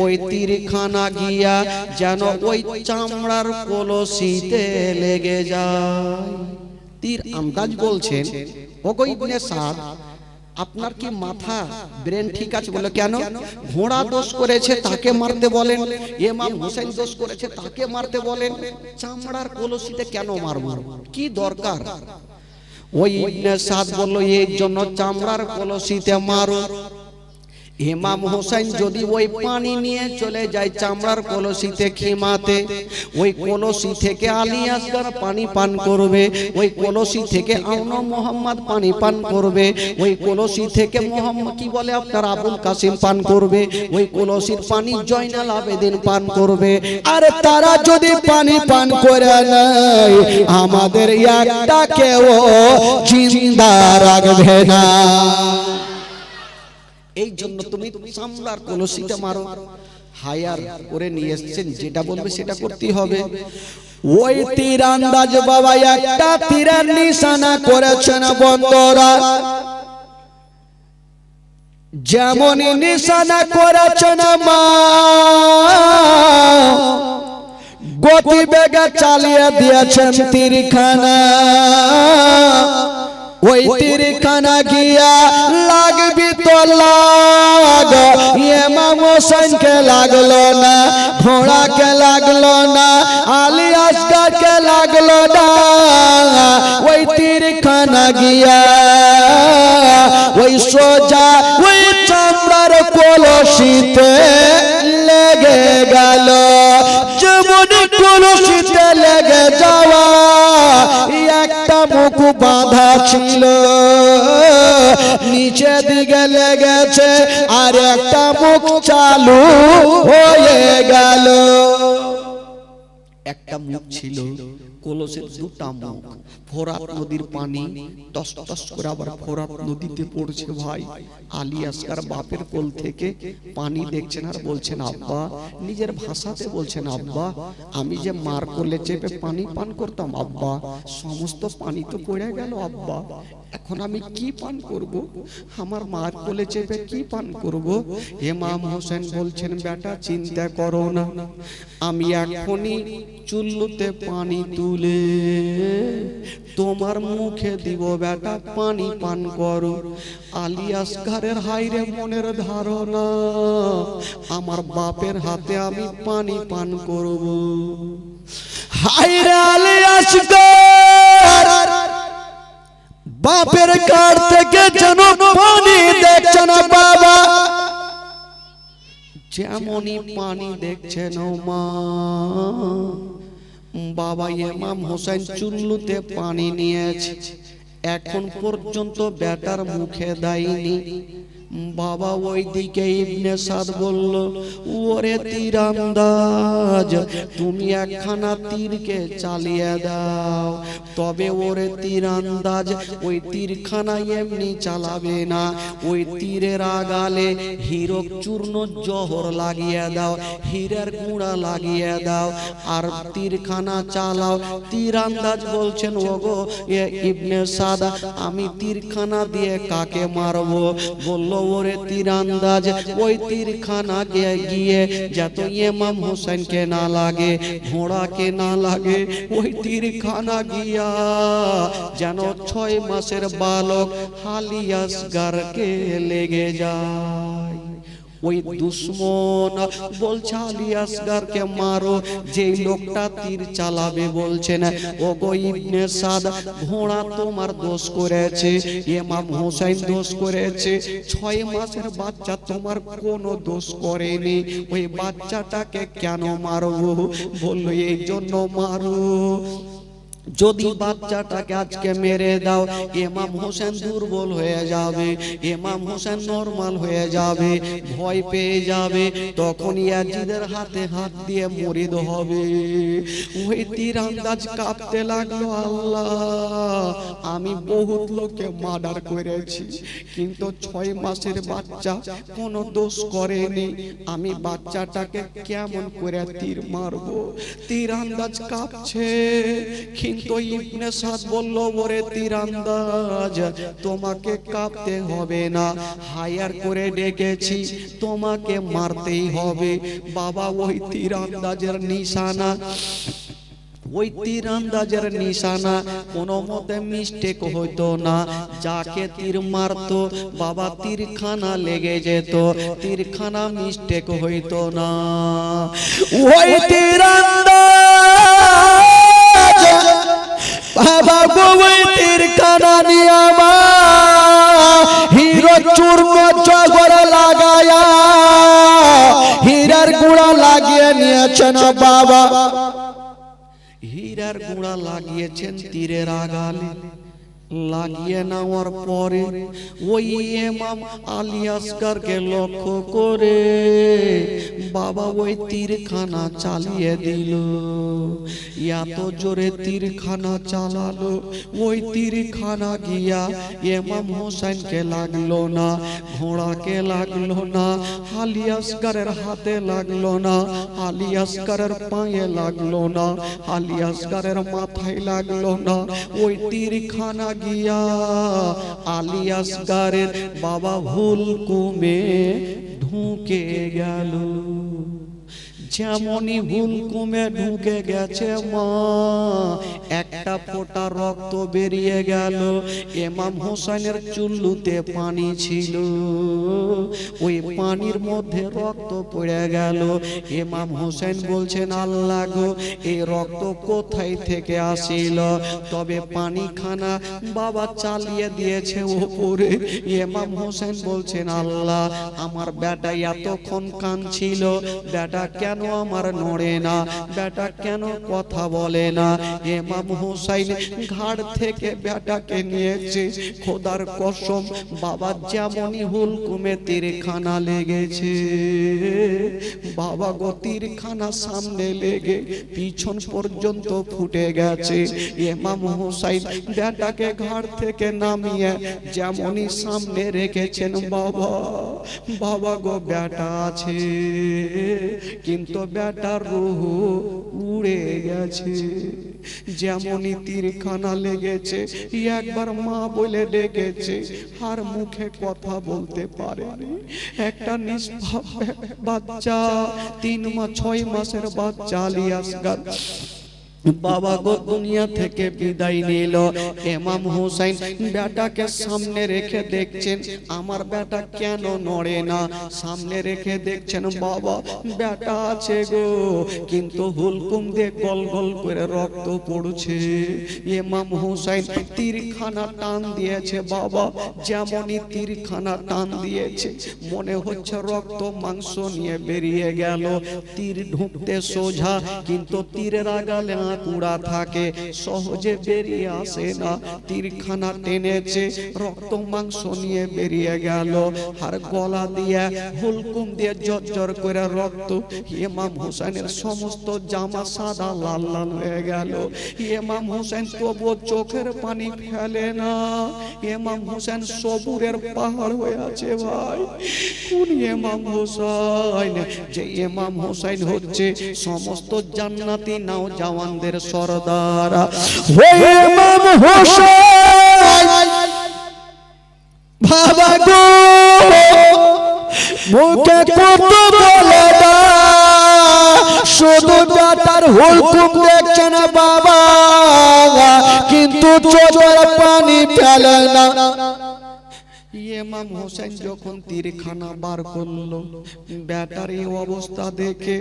ওই তীরখানা গিয়া যেন ওই চামড়ার কলসিতে লেগে যায়। তীর আন্দাজ বলছেন, ওগো ইবনে সাদ, আপনার কি মাথা ব্রেন ঠিক আছে? বলে কেন? ঘোড়া দোষ করেছে তাকে মারতে বলেন, ইমাম হোসেন দোষ করেছে তাকে মারতে বলেন, চামড়ার কলসিতে কেন মারব? কি দরকার? ওই ইবনে সাদ বলল, এই জন্য চামড়ার কলসিতে মারো। ইমাম হোসেন যদি ওই পানি নিয়ে চলে যায় চামড়ার কলসিতে খিমাতে, ওই কলসি থেকে আলী আসগার পানি পান করবে, ওই কলসি থেকে আউন মোহাম্মদ পানি পান করবে, ওই কলসি থেকে মোহাম্মদ কি বলে আপনার আবুল কাসিম পান করবে, ওই কলসির পানি জয়নাল আবেদিন পান করবে। আর তারা যদি পানি পান করে নেয়, আমাদের একটা কেউ জিন্দা রাখবে না। এই জন্য তুমি চামড়ার কলসিতে মারো। হায়ার করে নিয়ে এসেছেন, যেটা বলবে সেটা করতেই হবে। ওই তীরন্দাজ বাবা একটা তীরের নিশানা করেছেন বন্ধুরা, যেমন নিশানা করেছেন মা, গতি বেগে চালিয়ে দিয়েছেন তীরখানা। ওই তীরখানা গিয়া লাগবি তো লাগ, ইমাম হোসেনকে লাগলো না, ঘোড়াকে লাগলো না, আলী আসগারকে লাগলো না। ওই তীরখানা গিয়া ওই সোজা ওই চামড়ার কলসিতে লেগে গেল। যেমন কলসিতে লেগে যাওয়া, একটা মুখ বাঁধা ছিল, নিচে দিকে লেগেছে, আর একটা মুখ চালু হয়ে গেল। একটা মুখ ছিল, কলসের দুটা মুখ। ফোরাত নদীর পানি টস টস করে আবার ফোরাত নদীতে পড়ছে। ভাই আলী আসগার বাপের কোল থেকে পানি দেখছেন আর বলছেন আব্বা, নিজের ভাষাতে বলছেন আব্বা, আমি যে মার কোলে চেপে পানি পান করতাম আব্বা, সমস্ত পানি তো পড়ে গেল আব্বা, এখন আমি কি পান করব? আমার মার কোলে চেপে কি পান করব? ইমাম হোসেন বলছেন, বেটা চিন্তা করো না, আমি এখনই চুল্লুতে পানি তুলে তোমার মুখে দিব, বেটা পানি পান করো। আলী আসগারের হাইরে মনের ধারণা, আমার বাপের হাতে আমি পানি পান করব। হাইরে আলী আসগার বাপের কার থেকে যেন পানি দেখছে না বাবা, যেমনই পানি দেখছেন মা। বাবা ইমাম হোসেন চুল্লুতে পানি নিয়েছে, এখন পর্যন্ত বেটার মুখে দেয়নি। বাবা ওই দিকে ইবনে সাদ বলল, ওরে তীরন্দাজ, তুমি একখানা তীরকে চালিয়ে দাও। তবে ওরে তীরন্দাজ, ওই তীরখানা এমনি চালাবে না, ওই তীরের আগালে হীরক চূর্ণ জহর লাগিয়ে দাও, হীরের গুঁড়া লাগিয়ে দাও, আর তীরখানা চালাও। তীরন্দাজ বলছেন, ওগো ইবনে সাদ, আমি তীরখানা দিয়ে কাকে মারবো? বলল, ওরে তীরন্দাজ, ওই তীরখানা গিয়ে যত ইমাম হোসেনকে না লাগে, ঘোড়াকে না লাগে, ওই তীরখানা গিয়া যেন 6 মাসের বালক আলী আসগারকে লেগে যায়। ওই দুশ্মন বলছে আলী আসগারকে মারো। যে লোকটা তীর চালাবে বলছেন, ওগো ইবনে সাদ, ঘোড়া তোমার দোষ করেছে, ইমাম হোসেন দোষ করেছে, 6 মাসের বাচ্চা তোমার কোনো দোষ করেনি, ওই বাচ্চাটাকে কেন মারবো? বলল, এই জন্য মারো, যদি বাচ্চাটাকে আজকে মেরে দাও, ইমাম হোসেন দুর্বল হয়ে যাবে, ইমাম হোসেন নরমাল হয়ে যাবে, ভয় পেয়ে যাবে, তখন ইয়াজিদের হাতে হাত দিয়ে মরিদ হবে। ওই তীরন্দাজ কাঁপতে লাগলো, আল্লাহ, আমি বহুত লোককে মার্ডার করেছি, কিন্তু 6 মাসের বাচ্চা কোনো দোষ করেনি, আমি বাচ্চাটাকে কেমন করে তীর মারবো? তীরন্দাজ কাঁপছে, কিন্তু ইবনে সাদ বলল, ওরে তীরন্দাজ, তোমাকে কাঁপতে হবে না, হায়ার করে ডেকেছি, তোমাকে মারতেই হবে। বাবা ওই তীরন্দাজের নিশানা, ওই তীরন্দাজের নিশানা কোনো মতে মিস্টেক হইতো না। যাকে তীর মারতো বাবা তীরখানা লেগে যেত, তীরখানা মিস্টেক হইতো না। ওই তীরন্দাজ বাবা ওই তীরখানা নিয়ে আমার হিরো চূর্ণ জগরে লাগায়া হীরার গুঁড়া লাগিয়ে নিয়েছেন বাবা, হীরার গুঁড়া লাগিয়েছেন তীরের আগালে। লাগিয়ে নেওয়ার পরে ওই ইমাম আলী আসগরকে লক্ষ্য করে বাবা ওই তীরখানা চালিয়ে দিল। এত জোরে তীরখানা চালালো, ওই তীরখানা গিয়া ইমাম হোসেনকে লাগলো না, ঘোড়াকে লাগলো না, আলী আসগরের হাতে লাগলো না, আলী আসগরের পায়ে লাগলো না, আলী আসগরের মাথায় লাগলো না। ওই তীরখানা গিয়া আলী আসগরের বাবা হুলকুমে ঢুকে গেল। যেমনই হুলকুমে ঢুকে গেছে মা, একটা ফোঁটা রক্ত বেরিয়ে গেল। ইমাম হোসেনের চুল্লুতে পানি ছিল, ওই পানির মধ্যে রক্ত পড়ে গেল। ইমাম হোসেন বলছেন, আল্লাহ গো, এই রক্ত কোথায় থেকে আসিল? তবে পানিখানা বাবা চালিয়ে দিয়েছে ওপরে। ইমাম হোসেন বলছেন, আল্লাহ, আমার বেটা এতক্ষণ কাঁদছিল, বেটা কেন আমার নড়ে না, বেটা কেন কথা বলে না? ইমাম হোসেন ঘাড় থেকে বেটাকে নিয়েছে। খোদার কসম বাবা যেমনই হুলকুমে তীরখানা লেগেছে, বাবা গো তীরখানা সামনে লেগে পিছন পর্যন্ত ফুটে গেছে। ইমাম হোসেন বেটাকে ঘাড় থেকে নামিয়ে যেমনই সামনে রেখেছেন বাবা, বাবা গো বেটা আছে, কিন্তু বেটার রূহ উড়ে গেছে। যেমনই তীরখানা লেগেছে একবার মা বলে ডেকেছে, আর মুখে কথা বলতে পারেনি। একটা নিষ্পাপ বাচ্চা, 3 মাস 6 মাসের বাচ্চা আলী আসগর বাবা গো দুনিয়া থেকে বিদায় নিল। ইমাম হোসেন বেটাকে সামনে রেখে দেখছেন, আমার বেটা কেন নড়ে না? সামনে রেখে দেখছেন বাবা বেটা আছে গো, কিন্তু হুলকুম দিয়ে গল গল করে রক্ত পড়ছে। ইমাম হোসেন তীরখানা টান দিয়েছে বাবা, যেমনই তীরখানা টান দিয়েছে মনে হচ্ছে রক্ত মাংস নিয়ে বেরিয়ে গেল। তীর ঢুকতে সোজা, কিন্তু তীরের আগালে কুড়া থাকে, সহজে বেরিয়ে আসে না। তীরখানা টেনেছে, রক্ত মাংস নিয়ে বেরিয়ে গেল। আর গলা দিয়ে হুলকুম দিয়ে জর্জর করে রক্ত। ইমাম হোসেনের সমস্ত জামা সাদা লাল লাল হয়ে গেল। ইমাম হোসেন তবুও চোখের পানি ফেলে না। ইমাম হোসেন সবুরের পাহাড় হয়ে আছে ভাই। কোন ইমাম হোসেন? যে ইমাম হোসেন হচ্ছে সমস্ত জান্নাতি নওজওয়ানদের সরদার। ওই ইমাম হোসেন বাবা গো মুখে কত বলে না, শুধু বেটার হুলকুম দেখছেন বাবা, কিন্তু চোখের পানি ফেলে না। ইমাম হোসেন যখন তীরখানা বার করলো, বেটার এই অবস্থা দেখে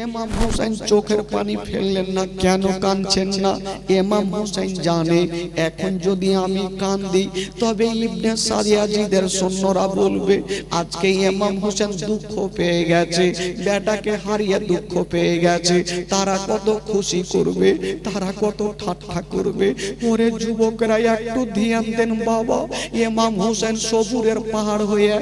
ইমাম হোসেন চোখের পানি ফেললেন না। কেন কাঁদছেন না? ইমাম হোসেন জানে এখন যদি আমি কাঁদি তবে ইবনে সারিয়াজিদের সৈন্যরা বলবে আজকে ইমাম হোসেন দুঃখ পেয়ে গেছে, বেটাকে হারিয়ে দুঃখ পেয়ে গেছে। তারা কত খুশি করবে, তারা কত ঠাট্টা করবে। ওরে যুবকরা একটু ধ্যান দেন বাবা, ইমাম হোসেন সবুরের পাহাড় হয়ে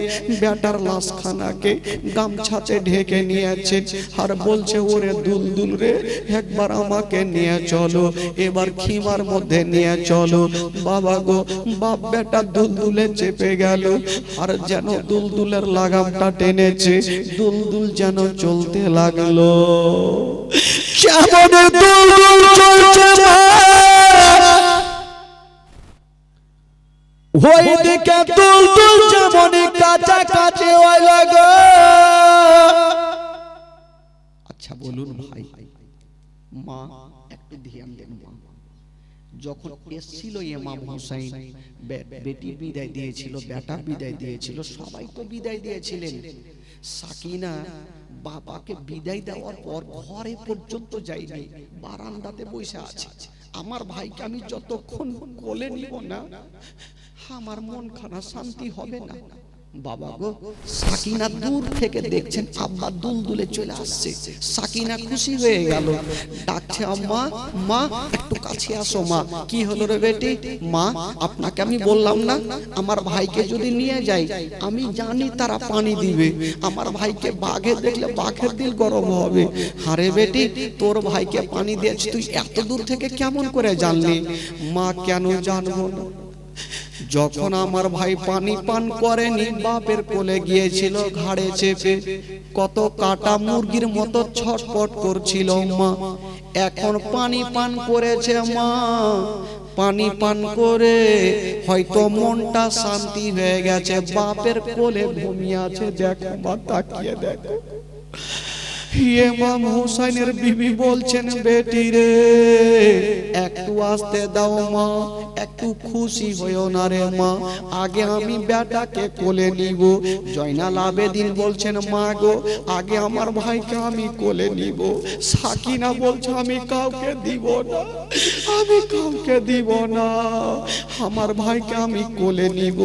বেটার লাশখানাকে গামছাতে ঢেকে নিয়েছে আর বলছে ওরে দুলদুল রে একবার আমাকে নিয়ে চলো, এবার খিমার মধ্যে নিয়ে চলো। বাবা গো, বাপ বেটা দুলদুলে চেপে গেল আর যেন দুলদুলের লাগামটা টেনেছে, দুলদুল যেন চলতে লাগলো। কেমন দুলদুল চলছে ওইদিকে দুলদুল যেমন কাছাকাছি হইল গো। আচ্ছা বলুন ভাই, মা একটু ধ্যান দেন, মা যখন এসেছিল ইমাম হুসাইন, বেটি বিদায় দিয়েছিল, বেটা বিদায় দিয়েছিল, সবাই তো বিদায় দিয়েছিলেন। সাকিনা বাবাকে বিদায় দেওয়ার পর ঘরে পর্যন্ত যায়নি, বারান্দাতে বসে আছে। আমার ভাইকে আমি যতক্ষণ কোলে নিব না আমার মন খানা শান্তি হবে না। বাবা গো, সাকিনা দূর থেকে দেখছেন আব্বা দুলদুলে চলে আসছে। সাকিনা খুশি হয়ে গেল, ডাকছে আম্মা, মা একটু কাছে আসো। মা কি হলো রে বেটি? মা আপনাকে আমি বললাম না আমার ভাইকে যদি নিয়ে যাই আমি জানি তারা পানি দিবে, আমার ভাইকে বাঘে দেখলে বাঘের দিল গরম হবে। আরে বেটি, তোর ভাইকে পানি দিয়েছি, তুই এত দূর থেকে কেমন করে জানলি? মা কেন জানবো না, যখন আমার ভাই পানি পান করেনি বাপের কোলে গিয়েছিল ঘাড়ে চেপে, কত কাটা মুরগির মতো ছটপট করছিল মা। এখন পানি পান করেছে মা, পানি পান করে হয়তো মনটা শান্তি হয়ে গেছে, বাপের কোলে ঘুমিয়ে আছে। দেখো মা, তাকিয়ে দেখো। ইমাম হুসাইনের বিবি বলছেন বেটি রে একটু আসতে দাও মা, একটু খুশি হইও না রে মা, আগে আমি বেটাকে কোলে নিব। জয়নাল আবেদিন বলছেন মা গো, আগে আমার ভাইকে আমি কোলে নিব। সাকিনা বলছে আমি কাউকে দিব না, আমি কাউকে দিব না, আমার ভাইকে আমি কোলে নিব।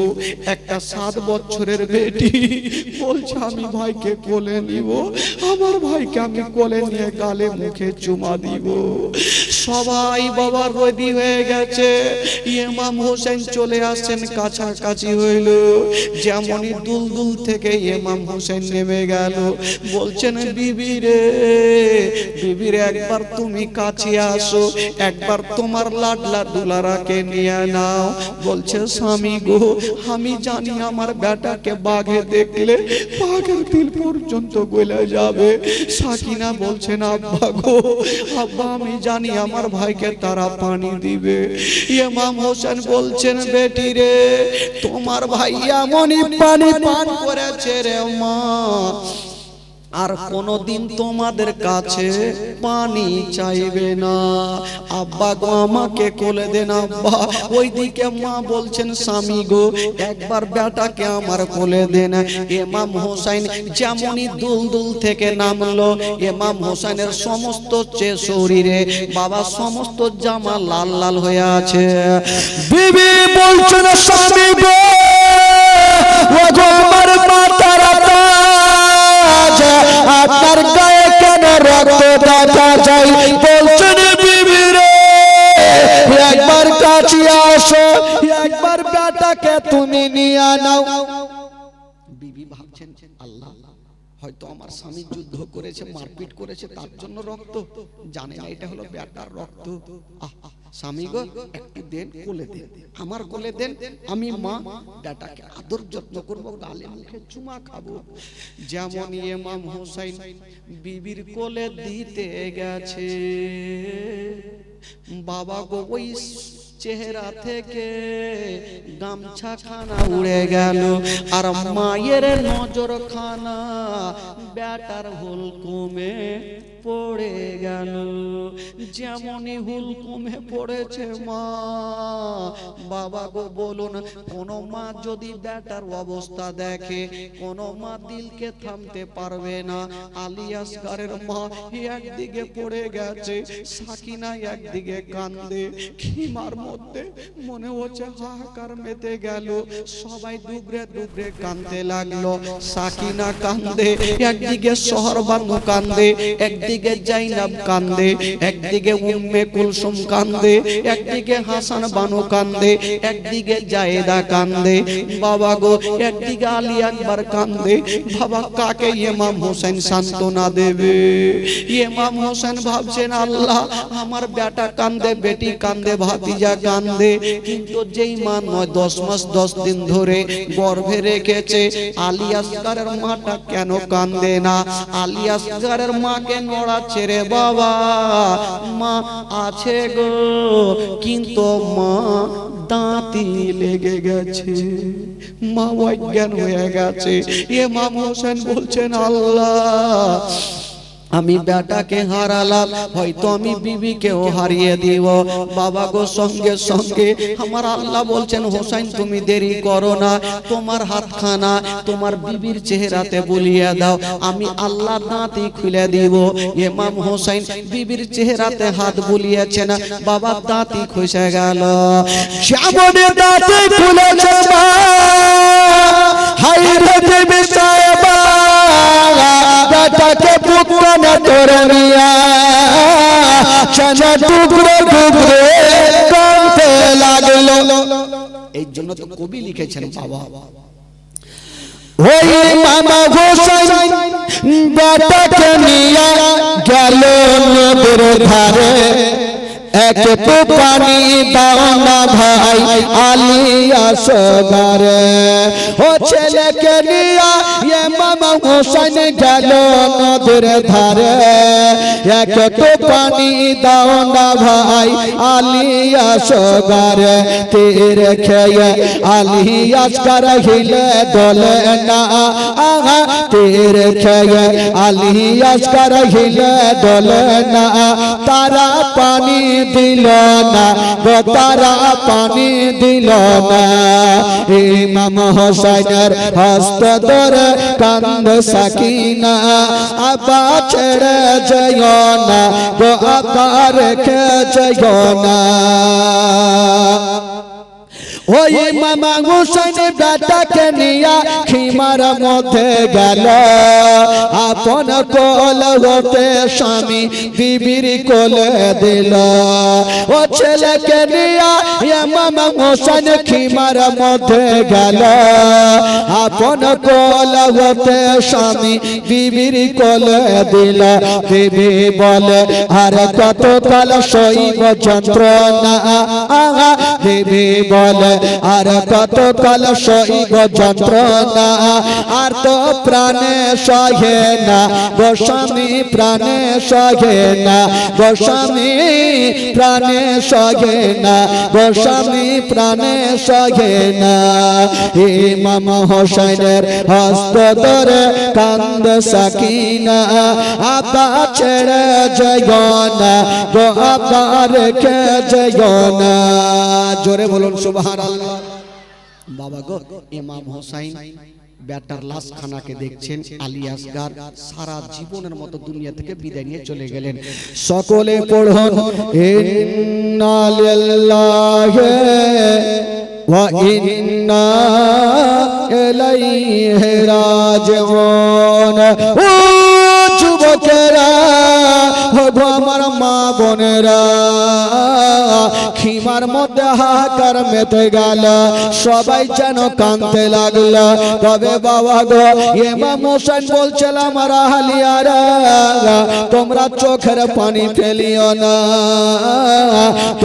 একটা 7 বছরের বেটি বলছে আমি ভাইকে কোলে নিব, আমার ভাইকে আমি কোলে নিয়ে গালে মুখে চুমা দিব। সবাই বাবা রেডি হয়ে গেছে, ইমাম হোসেন চলে আসছেন, কাছাকাছি হইল। যেমনই দুলদুল থেকে ইমাম হোসেন নেমে গেল, বলছেন বিবি রে, বিবি রে একবার তুমি কাছে আসো, একবার তোমার লাডলা দুলারাকে নিয়ে নাও। বলছে স্বামী গো, আমি জানি আমার বেটাকে বাঘে দেখলে বাঘের দিল পর্যন্ত গলে যাবে। সাকিনা বলছেন আব্বা গো, আব্বা আমি জানি আমার ভাইকে তারা পানি দিবে। ইমাম হোসেন বলছেন বেটি রে, তোমার ভাই এমনই পানি পান করেছে রে মা, আর কোনদিন তোমাদের কাছে পানি চাইবে না। আব্বা গো আমাকে কোলে দেন আব্বা। ওইদিকে মা বলছেন স্বামী গো, একবার বেটাকে আমার কোলে দেন। ইমাম হোসেন যেমনই দুলদুল থেকে নামলো, ইমাম হোসেনের সমস্ত শরীরে বাবা সমস্ত জামা লাল লাল হয়ে আছে। বিবি বলছেন স্বামী গো, ও গো আমার মাতারা আপনার গায়ে কেন রক্ত দেখা যায়? বলছেন বিবি রে একবার কাছে আসো, একবার বেটাকে তুমি নিয়ে নাও। বিবি ভাবছেন আল্লাহ হয়তো আমার স্বামী যুদ্ধ করেছে, মারপিট করেছে, তার জন্য রক্ত, জানে না এটা হলো বেটার রক্ত। স্বামী গো একটু দেন, কোলে দেন, আমার কোলে দেন, আমি মা বেটাকে আদর যত্ন করব, গালে মুখে চুমা খাবো। যেমন ইমাম হোসেন বিবির কোলে দিতে গেছে, বাবা গো ওই চেহারা থেকে গামছা খানা উড়ে গেল, আর মায়ের নজর খানা বেটার হুলকুমে পড়ে গেল। যেমনই হুলকুমে পড়েছে মা, বাবা গো বলুন, কোন মা যদি বেটার অবস্থা দেখে, কোন মা দিলকে থামতে পারবে না। আলী আসগরের মা একদিকে পড়ে গেছে, সাকিনা একদিকে কান্দে, খিমার মধ্যে মনে হচ্ছে হাহাকার মেতে গেল, সবাই দুগরে দুগরে কাঁদতে লাগলো। সাকিনা কান্দে, একদিকে শহর বানু কান্দে, একদিকে একদিকে জাইনাব কান্দে, একদিকে উম্মে কুলসুম কান্দে, একদিকে হাসান বানু কান্দে, একদিকে জায়েদা কান্দে। বাবা গো, একদিকে আলী আকবর কান্দে। বাবা, কাকে ইমাম হোসেন সান্ত্বনা দেবে? ইমাম হোসেন ভাবছেন, আল্লাহ আমার বেটা কান্দে, বেটি কান্দে, ভাতিজা কান্দে, কিন্তু যেই মা 9-10 মাস 10 দিন ধরে গর্ভে রেখেছে, আলী আসগারের মাটা কেন কান্দে না? আলী আসগারের মাকে নড়াচ্ছে রে বাবা, মা আছে গো, কিন্তু মা দাঁতি লেগে গেছে, মা অজ্ঞান হয়ে গেছে। ইমাম হোসেন বলছেন, আল্লাহ আমি বেটাকে হারালাম, হয়তো আমি বিবিকেও হারিয়ে দিব। বাবা গো, সঙ্গে সঙ্গে আমার আল্লাহ বলছেন, হোসেন তুমি দেরি করো না, তোমার হাতখানা তোমার বিবির চেহারাতে বুলিয়ে দাও, আমি আল্লাহ দাঁতই খুলে দিব। ইমাম হোসেন বিবির চেহারাতে হাত বুলিয়েছে না, বাবা দাঁতই খসে গেল। শ্যামনে দাঁতে খুলেছে মা, হাই রে দেবী সাহেবা, বেটাকে পুত্রনে তোরে নিয়া, চানা টুকরে টুকরে কাঁদতে লাগলো। এই জন্য তো কবি লিখেছেন বাবা, ওই মামা হোসেন বেটাকে নিয়া গেল নদীর ধারে, এক তো পানি দাও না ভাই আলী আসগারে। ও ছেলেকে নিয়া ইমাম হোসেন গেল নদীর ধারে, এক তো পানি দাও না ভাই আলী আসগারে। তীর খেয়ে আলী আসগার হিলে ডলে না, আহা তীর খেয়ে আলী আসগার হিলে ডলে না, তারা পানি দিল না গো, তারা পানি দিল না। ইমাম হোসেনের হস্ত ধরে কান্দে সাকিনা, আবা ছেড়ে যেও না গো, আবা রেখে যেও না। ওই মামা হোসেন বেটাকে নিয়া খিমার মধ্যে গেল, আপন কোল হতে স্বামী বিবির কোলে দিল। ও ছেলেকে নিয়া মামা হোসেন খিমার মধ্যে গেল, আপন কোল হতে স্বামী বিবির কোলে দিল। বিবি বলে, আর কত কাল সইব যন্ত্রণা, আহা বিবি বলে, আর কত কাল সইব যন্ত্রণা, আর তো প্রাণে সহে না গো স্বামী, প্রাণে সহে না গো স্বামী, প্রাণে সহে না গো স্বামী, প্রাণে সহে না। ইমাম হোসেনের হস্ত ধরে কান্দে সাকিনা, আবা ছেড়ে যেও না গো, আবা রেখে যেও না। জোরে বলুন সুবহানাল্লাহ। বাবা গো, ইমাম হোসেন বেটার লাশ খানাকে দেখছেন, আলী আসগার সারা জীবনের মতো দুনিয়া থেকে বিদায় নিয়ে চলে গেলেন। সকলে পড়ুন, ইন্না লিল্লাহি ওয়া ইন্না ইলাইহি রাজিউন। ও যুবকেরা, ও আমার মা বোনেরা, খিমার মধ্যে হাহাকার মেতে গেল, সবাই যেন কাঁদতে লাগলো। তবে বাবা গো, ইমাম হোসেন বলছিল, আমার আহলিয়ারা তোমরা চোখের পানি ফেলিও না,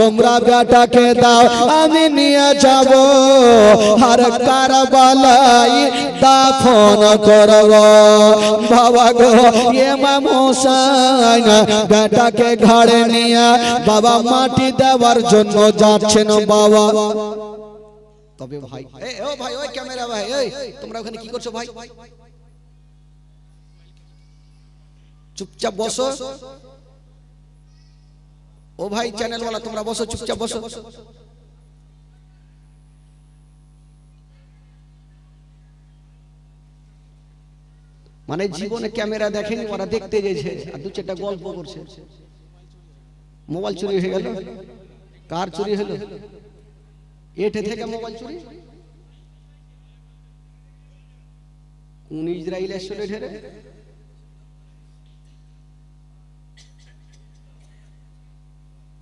তোমরা বেটাকে দাও, আমি নিয়ে যাব, আর কারবালায় দাফন করব। বাবা গো, ইমাম হোসেন বেটাকে ঘাড়ে নিয়ে বাবা মাটি দেওয়ার জন্য যাচ্ছেন বাবা। তবে ভাই, ও ভাই, ওই ক্যামেরা ভাই, এই তোমরা ওখানে কি করছো ভাই? চুপচাপ বসো। ও ভাই চ্যানেলওয়ালা, তোমরা বসো, চুপচাপ বসো। মানে জীবনে ক্যামেরা দেখেনি, ওরা দেখতে গেছে আর দু চারটা গল্প করছে। মোবাইল চুরি হয়ে গেল, কার চুরি হলো? এটে থেকে মোবাইল চুরি, কোন ইসরায়েল আসলে ঢেরে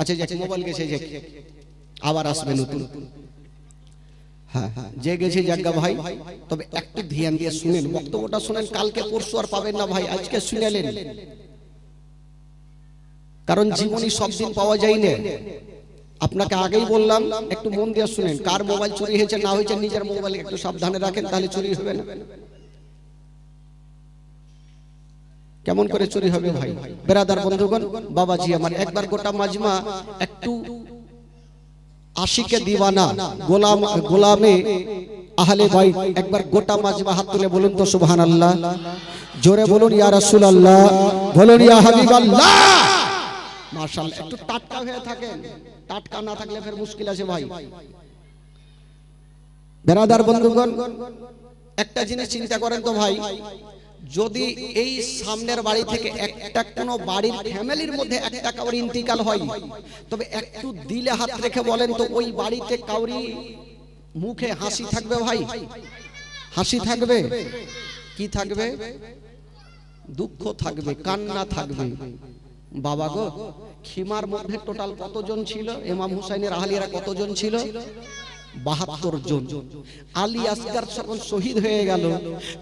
আচ্ছা যাক, মোবাইল গেছে যাক, আবার আসবে নতুন। হ্যাঁ হ্যাঁ, যে গেছে জায়গা ভাই, তবে একটু ধ্যান দিয়ে শুনেন, বক্তব্যটা শুনেন, কালকে পরশু আর পাবেন না ভাই, আজকে শুনেলেন, কারণ জীবনী সব দিন পাওয়া যায় না। আপনাকে আগেই বললাম, একটু মন দিয়ে শুনেন। কার মোবাইল চুরি হয়েছে না হয়েছে নিজের মোবাইল একটু সাবধানে রাখেন, তাহলে চুরি হবে না। কেমন করে চুরি হবে ভাই? বেরাদার বন্ধুগণ, বাবাজি আমার, একবার গোটা মাজমা একটু আশিকে দিওয়ানা গোলামে আহলে বাইত, একবার গোটা মাজমা হাত তুলে বলুন তো সুবহানাল্লাহ, জোরে বলুন ইয়া রাসূলুল্লাহ, বলুন ইয়া হাবিবাল্লাহ। মাশাআল্লাহ, একটু টাটকা হয়ে থাকেন, টাটকা না থাকলে ফের মুশকিল আছে ভাই। বেরাদার বন্ধুগণ, একটা জিনিস চিন্তা করেন তো ভাই, যদি এই সামনের বাড়ি থেকে একটা কোনো বাড়ির ফ্যামিলির মধ্যে একটা কাউরি ইন্তিকাল হয়, তবে একটু দিলে হাত রেখে বলেন তো, ওই বাড়িতে কাউরি মুখে হাসি থাকবে ভাই? হাসি থাকবে? কি থাকবে? দুঃখ থাকবে, কান্না থাকবে। বাবা গো, খিমার মধ্যে টোটাল কতজন ছিল? ইমাম হুসাইনের আহলিরা কতজন ছিল? 72 জন। আলী আসগার যখন শহীদ হয়ে গেল,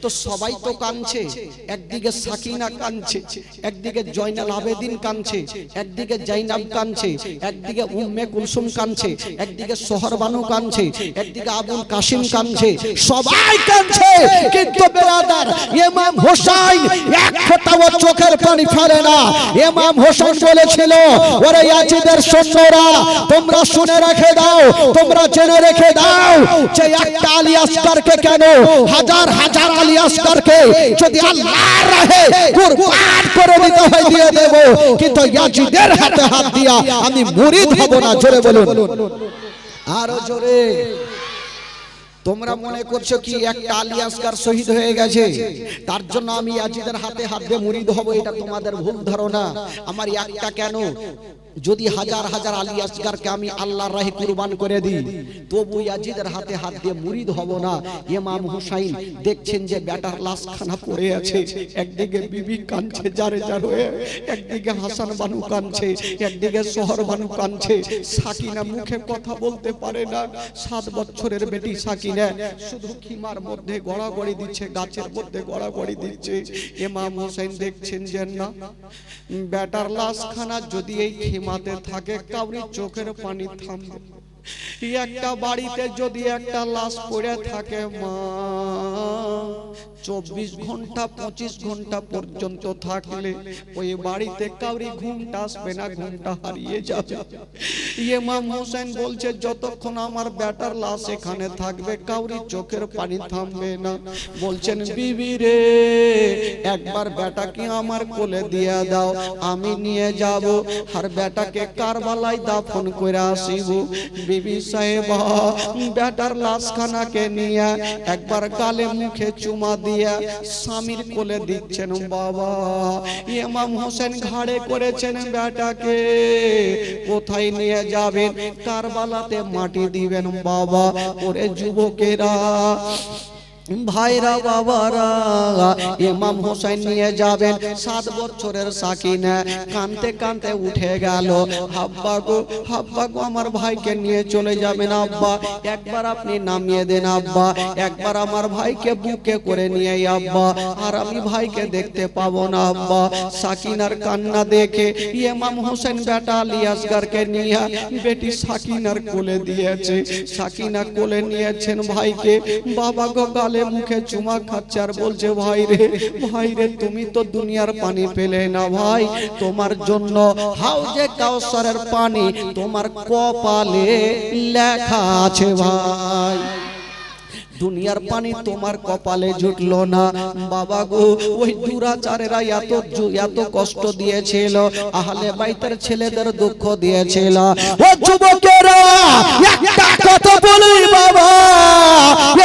তো সবাই তো কাঁদছে, একদিকে সাকিনা কাঁদছে, একদিকে জয়নাল আবেদিন কাঁদছে, একদিকে জাইনাব কাঁদছে, একদিকে উম্মে কুলসুম কাঁদছে, একদিকে সোহরবানু কাঁদছে, একদিকে আবুল কাসিম কাঁদছে, সবাই কাঁদছে। কিন্তু বেরাদার, ইমাম হুসাইন এক ফোঁটাও চোখের পানি ফেলে না। ইমাম হুসাইন বলেছিল, ওরে ইয়াজিদের সৈন্যরা, তোমরা শুনে রেখে দাও, তোমরা জেনে রেখে দাও যে একটা আলী আসগারকে কেন, হাজার হাজার আলী আসগারকে যদি আল্লাহর রাহে কুরবান করে দিতে হয় দিয়ে দেব, কিন্তু ইয়াজিদের হাতে হাত দিয়া আমি মুরিদ হব না। জোরে বলুন, আরো জোরে। তোমরা মনে করছো কি একটা আলী আসগার শহীদ হয়ে গেছে, তার জন্য আমি ইয়াজিদের হাতে হাত দিয়ে মুরিদ হব? এটা তোমাদের ভুল ধারণা। আমার একটা কেন, যদি হাজার হাজার আলী আসগারকে আমি আল্লাহর রাহে কুরবান করে দিই, তবু ইয়াজিদের হাতে হাত দিয়ে মুরিদ হব না। ইমাম হুসাইন দেখছেন যে বেটার লাশখানা পড়ে আছে, একদিকে বিবি কাঁদছে জারে জার হয়ে, একদিকে হাসান বানু কাঁদছে, একদিকে সোহর বানু কাঁদছে, সাকিনা মুখে কথা বলতে পারে না। 7 বছরের বেটি সাকিনা শুধু খিমার মধ্যে গড়াগড়ি দিচ্ছে, গাছের মধ্যে গড়াগড়ি দিচ্ছে। ইমাম হুসাইন দেখছেন যে না, বেটার লাশখানা যদি এই খিমাতে থাকে, কাউরি চোখের পানি থামবে। একটা বাড়িতে যদি একটা লাশ পড়ে থাকে মা, 24 ঘন্টা 25 ঘন্টা পর্যন্ত থাকলে ওই বাড়িতে কাউরি ঘুমটা আসবে না, ঘুমটা হারিয়ে যাবে। ইমাম হোসেন বলছে, যতক্ষণ আমার বেটার লাশ এখানে থাকবে, কাউরি চোখের পানি থামবে না। বলছেন, বিবি রে, একবার বেটাকে আমার কোলে দিয়ে দাও, আমি নিয়ে যাব আর বেটাকে কারবালায় দাফন করে আসিব। বিবি সাহেবা বেটার লাশখানাকে নিয়ে একবার গালে মুখে চুমা দিয়া স্বামীর কোলে দিচ্ছেন। বাবা, ইমাম হোসেন ঘাড়ে করেছেন বেটাকে। কোথায় নিয়ে যাবেন? কারবালাতে মাটি দিবেন। বাবা, ওরে যুবকেরা, ভাইরা, বাবারা, ইমাম হোসেন নিয়ে যাবেন। 7 বছরের সাকিনা কাঁদতে কাঁদতে উঠে গেল। আব্বা গো, আব্বা গো, আমার ভাইকে নিয়ে চলে যাবেন আব্বা, একবার আপনি নামিয়ে দেন আব্বা, একবার আমার ভাইকে বুকে করে নিয়ে আব্বা, আর আমি ভাইকে দেখতে পাবো না আব্বা। সাকিনার কান্না দেখে ইমাম হোসেন বেটা আলী আসগারকে নিয়ে বেটি সাকিনার কোলে দিয়েছে। সাকিনা কোলে নিয়েছেন ভাইকে। বাবা গো, গালে মুখে চুমা খাচ্ছে আর বলছে, ভাই রে, ভাই রে, তুমি তো দুনিয়ার পানি পেলে না ভাই, তোমার জন্য হাউজে কাউসারের পানি তোমার কপালে লেখা আছে ভাই। দুনিয়ার পানি তোমার কপালে জুটলো না। বাবা গো, ওই দুরাচারেরা এত কষ্ট দিয়েছিল, আহলে বাইতের ছেলেদের দুঃখ দিয়েছিল। ও যুবকেরা, একটা কথা বলি বাবা,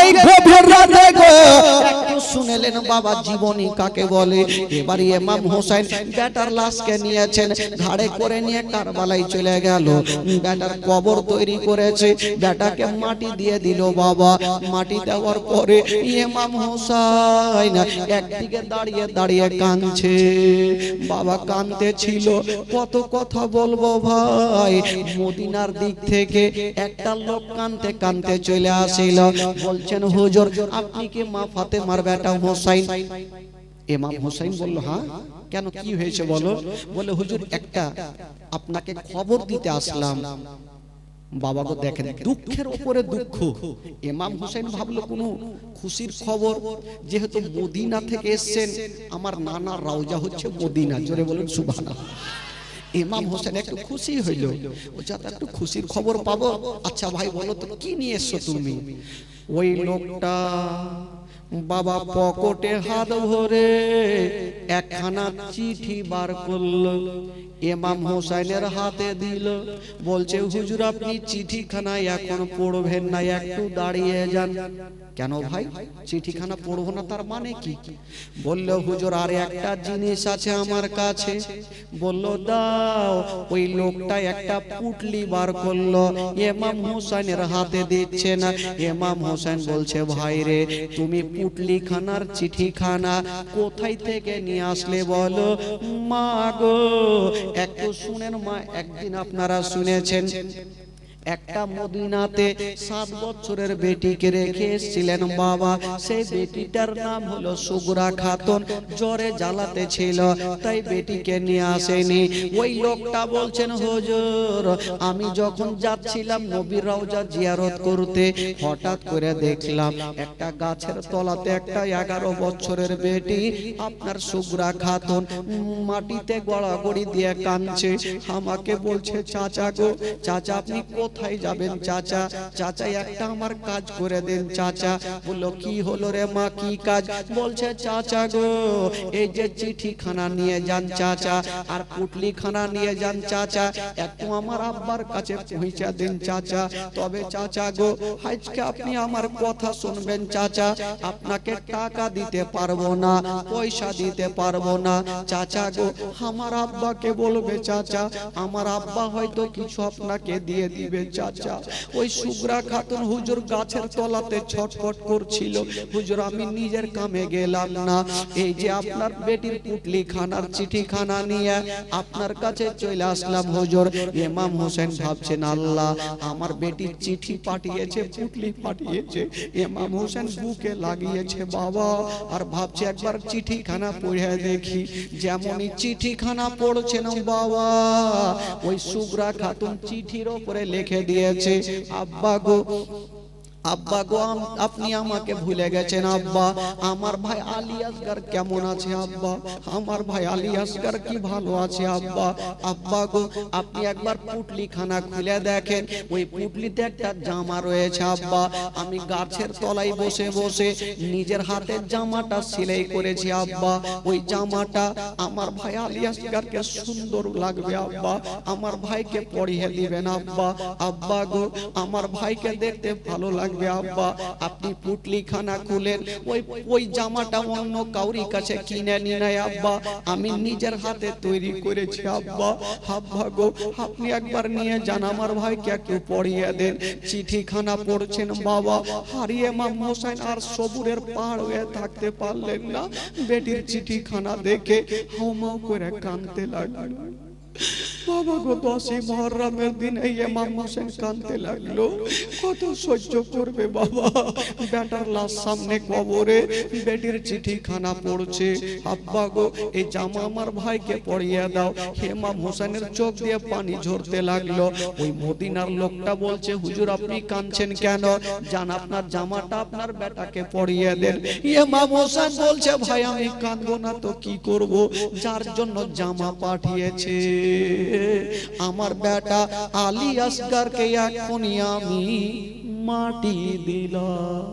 এই গভীর রাতে গো, একটু শুনেলেন বাবা জীবনী কাকে বলে। এবার ইমাম হোসেন বেটার লাশকে নিয়েছেন, ঘাড়ে করে নিয়ে কারবালায় চলে গেল। বেটার কবর তৈরি করেছে, বেটাকে মাটি দিয়ে দিল বাবা। মাটি দেওয়ার পরে ইমাম হোসেন একদিকে দাঁড়িয়ে দাঁড়িয়ে কাঁদছে। বাবা কাঁদতে ছিল, কত কথা বলবো ভাই। মদিনার দিক থেকে একটা লোক কাঁদতে কাঁদতে চলে আসিল, বলছেন হুজুর আপনি কি মা ফাতেমার বেটা হোসেন? ইমাম হোসেন বলল হ্যাঁ। কেন, কি হয়েছে বলো? বলে হুজুর একটা আপনাকে খবর দিতে আসলাম। বাবা গো দেখেন দুঃখের উপরে দুঃখ। ইমাম হোসেন ভাবলো কোনো খুশির খবর, যেহেতু মদিনা থেকে এসেছেন, আমার নানা রওজা হচ্ছে মদিনা, জোরে বলুন সুবহানাল্লাহ। ইমাম হোসেন একটু খুশি হইল, যাতে একটু খুশির খবর পাবো। আচ্ছা ভাই বলো তো কি নিয়ে এসছো তুমি? ওই লোকটা বাবা পকেটে হাত ভরে একখানা চিঠি বার করলো, ইমাম হোসেনের হাতে দিল, বলছে হুজুর আপনি চিঠিখানা এখন পড়বেন না, একটু দাঁড়িয়ে যান। কেন ভাই চিঠিখানা পড়বো না, তার মানে কি? বলল হুজুর আর একটা জিনিস আছে আমার কাছে। বলল দাও। ওই লোকটা একটা পুটলি বার করলো, ইমাম হোসেনের হাতে দিচ্ছে না। ইমাম হোসেন বলছে ভাই রে তুমি পুটলি খানার চিঠিখানা কোথায় থেকে নিয়ে আসলে বলো? মা গো একটু শুনেন মা, একদিন আপনারা শুনেছেন একটা মদিনাতে 7 বছরের বেটিকে রেখে এসেছিলেন বাবা। সেই বেটিটার নাম হলো সুগরা খাতুন, জ্বরে জ্বালাতে ছিল, তাই বেটিকে নিয়ে আসেনি। ওই লোকটা বলছেন হুজুর আমি যখন যাচ্ছিলাম নবীর রওজা জিয়ারত করতে, হঠাৎ করে দেখলাম একটা গাছের তলাতে একটা 11 বছরের বেটি আপনার সুগরা খাতুন মাটিতে গড়াগড়ি দিয়ে কাঁদছে। আমাকে বলছে চাচা গো, চাচা আপনি কোথায় যাবেন চাচা? চাচা একটা আমার কাজ করে দেন চাচা। বললো কি হলো রে মা, কি কাজ? বলছে চাচা গো এই যে চিঠিখানা নিয়ে যান চাচা, আর পুটলিখানা নিয়ে যান চাচা, একটু আমার আব্বার কাছে পৌঁছা দেন চাচা। তবে চাচা গো আজকে আপনি আমার কথা শুনবেন চাচা, আপনাকে টাকা দিতে পারবো না, পয়সা দিতে পারবো না চাচা গো। আমার আব্বাকে বলবে চাচা, আমার আব্বা হয়তো কিছু আপনাকে দিয়ে দিবে চাচা। ওই সুগরা খাতুন হুজুর গাছের তলাতে ছটফট করছিল। হুজুর আমি নিজের কামে গেলাম না, এই যে আপনার বেটির পুটলি খানার চিঠি খানা নিয়ে আপনার কাছে চলে আসলাম হুজুর। ইমাম হোসেন ভাবছেন আল্লাহ আমার বেটির চিঠি পাঠিয়েছে, পুটলি পাঠিয়েছে। ইমাম হোসেন বুকে লাগিয়েছে বাবা, আর ভাবছে একবার চিঠি খানা পড়ে দেখি। যেমনই চিঠি খানা পড়ছেন বাবা, ওই সুগরা খাতুন চিঠির উপরে লিখে দিয়েছে আব্বা গো, আব্বা গো আপনি আমাকে ভুলে গেছেন আব্বা। আমার ভাই আলী আসগর কেমন আছে আব্বা? আমার ভাই আলী আসগর কি ভালো আছে আব্বা? আব্বা গো আপনি একবার পুটলি খানা খুলে দেখেন, ওই পুটলিতে একটা জামা রয়েছে আব্বা। আমি গাছের তলায় বসে বসে নিজের হাতের জামাটা সেলাই করেছি আব্বা। ওই জামাটা আমার ভাই আলী আসগরকে সুন্দর লাগবে আব্বা, আমার ভাইকে পরিয়ে দিবেন আব্বা। আব্বা গো আমার ভাইকে দেখতে ভালো লাগবে আব্বা, আপনি পুটলি খানা খুলেন। ওই জামাটা অন্য কাউরি কাছে কিনে নি নাই আব্বা, আমি নিজের হাতে তৈরি করেছি আব্বা। আব্বা গো আপনি একবার নিয়ে যান, আমার ভাইকে একটু পড়িয়ে দেন। চিঠি খানা পড়ছেন বাবা, হারিয়ে ইমাম হোসেন আর সবুরের পাহাড় হয়ে থাকতে পারলেন না। বেটির চিঠি খানা দেখে হাউমাউ করে কাঁদতে লাগলেন। বাবা গো 10ই মুহররমের দিন এই ইমাম হোসেন কাঁদতে লাগলো। কত সহ্য করবে বাবা? বেটার লাশ সামনে কবরে, বেটির চিঠি খানা পড়ছে। আব্বা গো এই জামা আমার ভাইকে পরিয়ে দাও। ইমাম হোসেনের চোখ দিয়ে পানি ঝরতে লাগলো। ওই মদিনার লোকটা বলছে হুজুর আপনি কাঁদছেন কেন? জান আপনার জামাটা আপনার বেটাকে পরিয়ে দেন। ইমাম হোসেন বলছে ভাই আমি কাঁদবো না তো কি করব, যার জন্য জামা পাঠিয়েছে আমার বেটা আলী আসগরকে এখনই আমি মাটি দিলাম।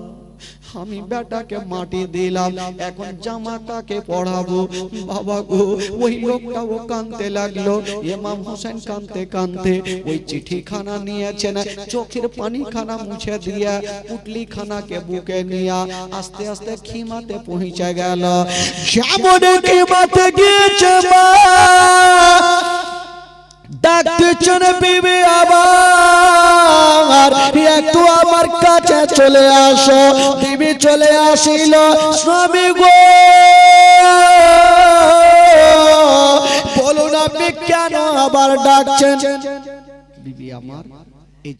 আমি বেটাকে মাটি দিলাম, এখন জামা কাকে পড়াবো? বাবা গো, ওই লোকটাও কাঁদতে লাগলো। ইমাম হোসেন কাঁদতে কাঁদতে ওই চিঠিখানা নিয়েছেন, চোখের পানিখানা মুছে দিয়া পুটলি খানাকে বুকে নিয়ে আস্তে আস্তে খিমাতে পৌঁছে গেল। যেমন খিমাতে গিয়েছে মা, ডাকতেছেন বিবি আবার একটু আমার কাছে চলে আসো। বিবি চলে আসিল। স্বামী গো, বলুন আপনি কেন আবার ডাকছেন? বিবি আমার